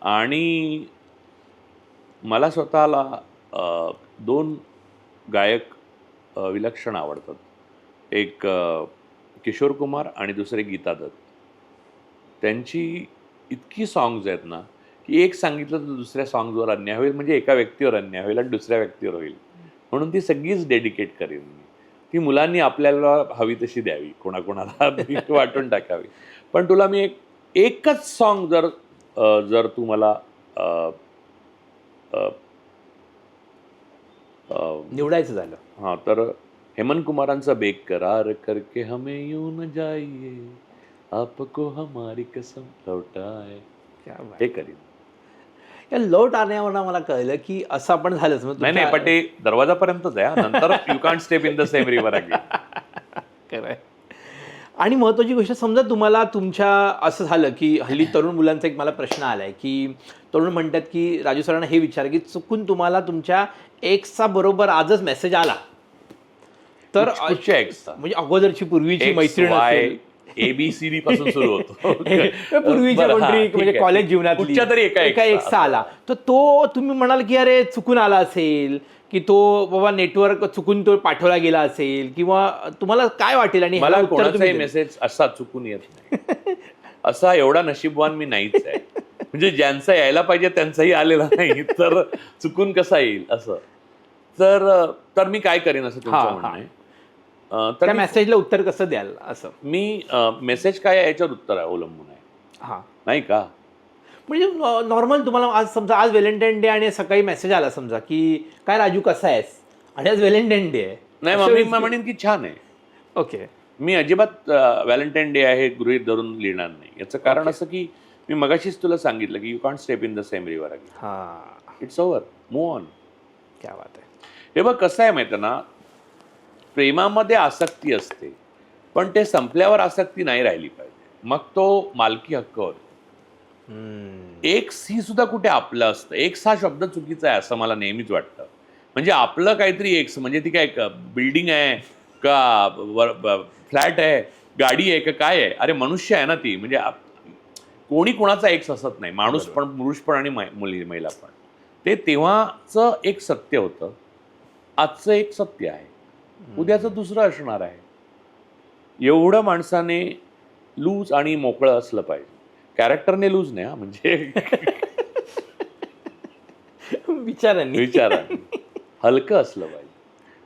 आणि मला स्वतःला 2 गायक विलक्षण आवडतात. एक किशोर कुमार आणि दुसरे गीता दत्त. त्यांची इतकी सॉंग्स आहेत ना की एक सांगितलं तर दुसऱ्या सॉंग्सवर अन्याय होईल, म्हणजे एका व्यक्तीवर अन्याय होईल आणि दुसऱ्या व्यक्तीवर होईल, म्हणून ती सगळीच डेडिकेट करेन मी. ती मुलांनी आपल्याला हवी तशी द्यावी, कोणाकोणाला वाटून टाकावी. पण तुला मी एकच सॉंग जर तू मला निवडायचं झालं, हां, तर हेमंत कुमारांचा बेकरार करके हमें यूं न जाइए, आपको हमारी कसम लौटाए, हे करीन. या लौट आण्यावर मला कळलं की असं आपण झालंच. नाही, पण ते दरवाजापर्यंतच आहे, नंतर you can't step in the same river again. खरंय. आणि महत्त्वाची गोष्ट, समजा तुम्हाला तुमच्या असं झालं की हल्ली तरुण मुलांचा एक मला प्रश्न आलाय की तरुण म्हणतात की राजू सरांना हे विचार की चुकून तुम्हाला तुमच्या एक्सचा बरोबर आजच मेसेज आला तर कुठच्या एक्सचा? म्हणजे अगोदरची पूर्वीची मैत्रीण असेल, ABCD पासून सुरू होतो. पूर्वीच्या कोणतरी म्हणजे कॉलेज जीवनातली कुठच्या तरी एका एक्सचा आला, तर तो तुम्ही म्हणाल की अरे चुकून आला असेल, की तो बाबा नेटवर्क चुकून तो पाठवला गेला असेल, किंवा तुम्हाला काय वाटेल? आणि मला कोणाचाही मेसेज असा चुकून येत नाही. असा एवढा नशीबवान मी नाहीच आहे. म्हणजे ज्यांचा यायला पाहिजे त्यांचाही आलेला नाही, तर चुकून कसा येईल असं. तर मी काय करेन असं तुमचं म्हणणं आहे. तर त्या मेसेजला उत्तर कसं द्याल असं? मी मेसेज काय आहे याच्यावर उत्तर अवलंबून आहे. हां, नाही का? म्हणजे नॉर्मल तुम्हाला आज समजा आज व्हॅलेंटाईन डे आणि सकाळी मेसेज आला समजा की काय राजू कसा आहेस, आणि आज व्हॅलेंटाईन डे आहे. नाही, मग मी म्हणेन की छान आहे. ओके. मी अजिबात व्हॅलेंटाईन डे आहे गृहीत धरून लिहिणार नाही. याचं कारण असं की मी मगाशीच तुला सांगितलं की यू कॉन्ट step in the same river again. हां, इट्स ओव्हर, मूव्ह ऑन. क्या बात आहे. हे बघ कसं आहे माहिती ना, प्रेमामध्ये आसक्ती असते, पण ते संपल्यावर आसक्ती नाही राहिली पाहिजे, मग तो मालकी हक्क होतो. एक्स ही सुद्धा कुठे आपलं असतं. एक्स हा शब्द चुकीचा आहे असं मला नेहमीच वाटतं. म्हणजे आपलं काहीतरी एक्स म्हणजे ती काय बिल्डिंग आहे का, फ्लॅट आहे, गाडी आहे का, काय आहे? अरे मनुष्य आहे ना ती. म्हणजे कोणी कोणाचा एक्स असत नाही. माणूस पण, पुरुष पण आणि महिला पण. ते तेव्हाचं एक सत्य होतं, आजचं एक सत्य आहे, उद्याचं दुसरं असणार आहे. एवढं माणसाने लूज आणि मोकळं असलं पाहिजे. कॅरेक्टरने लूज नाही, म्हणजे विचारांनी हलकं असलं पाहिजे,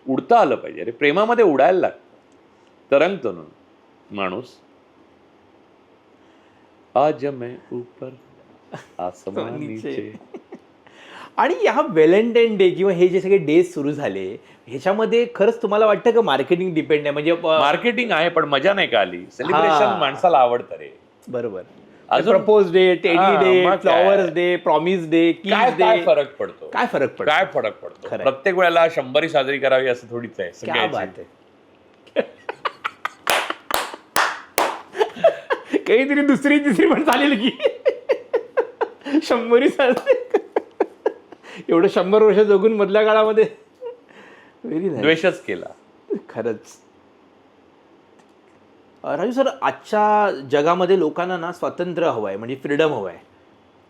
उडता आलं पाहिजे. अरे प्रेमामध्ये उडायला लागतं, तरंगतो ना माणूस. आज मैं ऊपर आसमान नीचे. आणि ह्या व्हॅलेंटाईन डे किंवा हे जे सगळे डेज सुरू झाले, ह्याच्यामध्ये खरंच तुम्हाला वाटतं का मार्केटिंग डिपेंड आहे? म्हणजे मार्केटिंग आहे, पण मजा नाही का आली? सेलिब्रेशन माणसाला आवडतं रे. बरोबर. अजून प्रपोज डे, टेडी हा, डे, मग काय? फ्लॉवर्स डे, प्रॉमिस डे, काय किस काय डे, फरक पडतो? काय फरक पडतो? काय फरक पडतो? खरंय. प्रत्येक वेळेला 100 साजरी करावी असं थोडीच आहे क्या सगळ्याची. बात आहे. काहीतरी दुसरी तिसरी पण चालेल की 100 साजरे. एवढं 100 वर्ष जगून मधल्या काळामध्ये व्हेरी नाईस. द्वेषच केला. खरंच. राजू सर, आजच्या जगामध्ये लोकांना ना स्वातंत्र्य हवं आहे, म्हणजे फ्रीडम हवं आहे.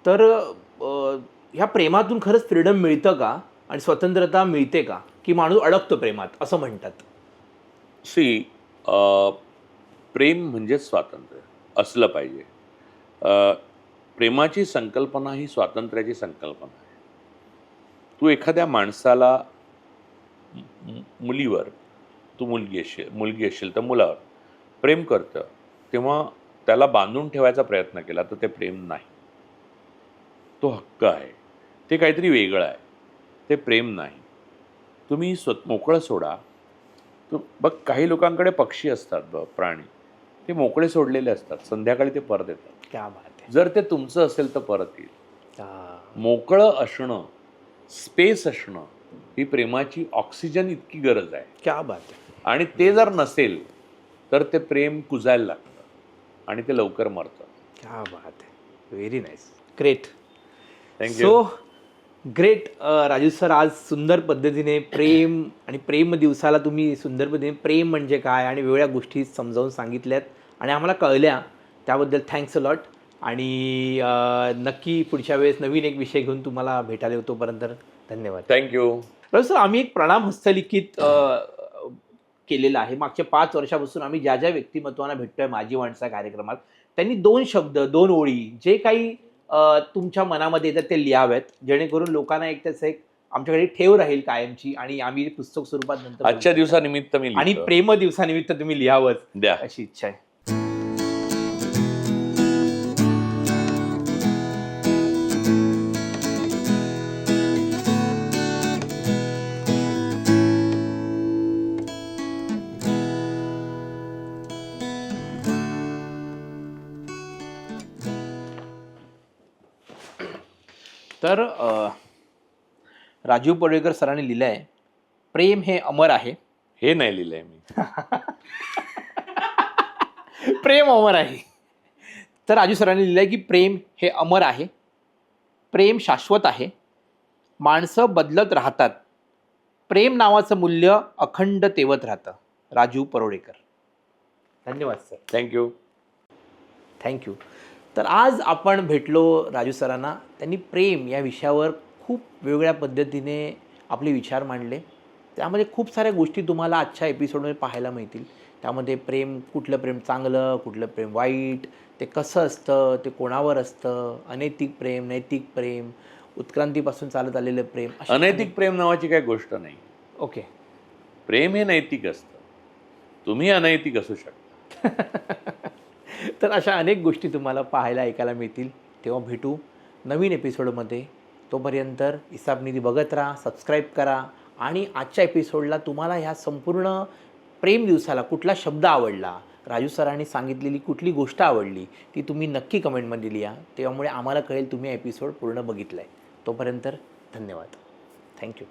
तर ह्या प्रेमातून खरंच फ्रीडम मिळतं का आणि स्वतंत्रता मिळते का, की माणूस अडकतो प्रेमात असं म्हणतात? सी प्रेम म्हणजेच स्वातंत्र्य असलं पाहिजे. प्रेमाची संकल्पना ही स्वातंत्र्याची संकल्पना आहे. तू एखाद्या माणसाला मुलीवर, तू मुलगी असेल तर मुलावर प्रेम करतं, तेव्हा त्याला बांधून ठेवायचा प्रयत्न केला तर ते प्रेम नाही. तो हक्क आहे, ते काहीतरी वेगळं आहे, ते प्रेम नाही. तुम्ही मोकळं सोडा. बघ, काही लोकांकडे पक्षी असतात, प्राणी, ते मोकळे सोडलेले असतात, संध्याकाळी ते परत येतात. क्या बात आहे. जर ते तुमचं असेल तर परत येईल. मोकळं असणं, स्पेस असणं ही प्रेमाची ऑक्सिजन इतकी गरज आहे. क्या बात आहे. आणि ते जर नसेल तर ते प्रेम कुजायला लागतं आणि ते लवकर मरतं. क्या बात आहे. Very nice. Great. Thank you. So great. Raju sir, आज सुंदर पद्धतीने प्रेम आणि प्रेम दिवसाला तुम्ही सुंदर पद्धतीने प्रेम म्हणजे काय आणि वेगवेगळ्या गोष्टी समजावून सांगितल्यात आणि आम्हाला कळल्या, त्याबद्दल थँक्स अ लॉट. आणि नक्की पुढच्या वेळेस नवीन एक विषय घेऊन तुम्हाला भेटायला येऊ. तोपर्यंत धन्यवाद. थँक्यू. राजू सर, आम्ही एक प्रणाम हस्तलिखित केलेलं आहे. मागच्या 5 वर्षापासून आम्ही ज्या ज्या व्यक्तिमत्वांना भेटतोय माझी माणसं कार्यक्रमात, त्यांनी 2 शब्द, 2 ओळी, जे काही तुमच्या मनामध्ये येतात ते लिहाव्यात, जेणेकरून लोकांना एक त्याचं एक आमच्याकडे ठेव राहील कायमची आणि आम्ही पुस्तक स्वरूपात नंतर आजच्या दिवसानिमित्त मी आणि लिहितो. प्रेम दिवसानिमित्त तुम्ही लिहावंच द्या. अशी इच्छा आहे. तर राजीव पडळकर सरांनी लिहिलं आहे, प्रेम हे अमर आहे. हे नाही लिहिलंय मी. प्रेम अमर आहे. तर राजू सरांनी लिहिलं आहे की प्रेम हे अमर आहे, प्रेम शाश्वत आहे, माणसं बदलत राहतात, प्रेम नावाचं मूल्य अखंड तेवत राहतं. राजू परोडेकर. धन्यवाद सर. थँक्यू. थँक्यू. तर आज आपण भेटलो राजू सरांना. त्यांनी प्रेम या विषयावर खूप वेगवेगळ्या पद्धतीने आपले विचार मांडले. त्यामध्ये खूप साऱ्या गोष्टी तुम्हाला आजच्या एपिसोडमध्ये पाहायला मिळतील. त्यामध्ये प्रेम, कुठलं प्रेम चांगलं, कुठलं प्रेम वाईट, ते कसं असतं, ते कोणावर असतं, अनैतिक प्रेम, नैतिक प्रेम, उत्क्रांतीपासून चालत आलेलं प्रेम. अनैतिक प्रेम नावाची काही गोष्ट नाही. ओके. प्रेम हे नैतिक असतं, तुम्ही अनैतिक असू शकता. तर अशा अनेक गोष्टी तुम्हाला पाहायला ऐकायला मिळतील. तेव्हा भेटू नवीन एपिसोडमध्ये. तोपर्यंत इसाब निधी बघत राहा, सबस्क्राईब करा. आणि आजच्या एपिसोडला तुम्हाला ह्या संपूर्ण प्रेम दिवसाला कुठला शब्द आवडला, राजू सरांनी सांगितलेली कुठली गोष्ट आवडली, ती तुम्ही नक्की कमेंटमध्ये लिहा. त्यामुळे आम्हाला कळेल तुम्ही एपिसोड पूर्ण बघितला आहे. तोपर्यंत धन्यवाद. थँक्यू.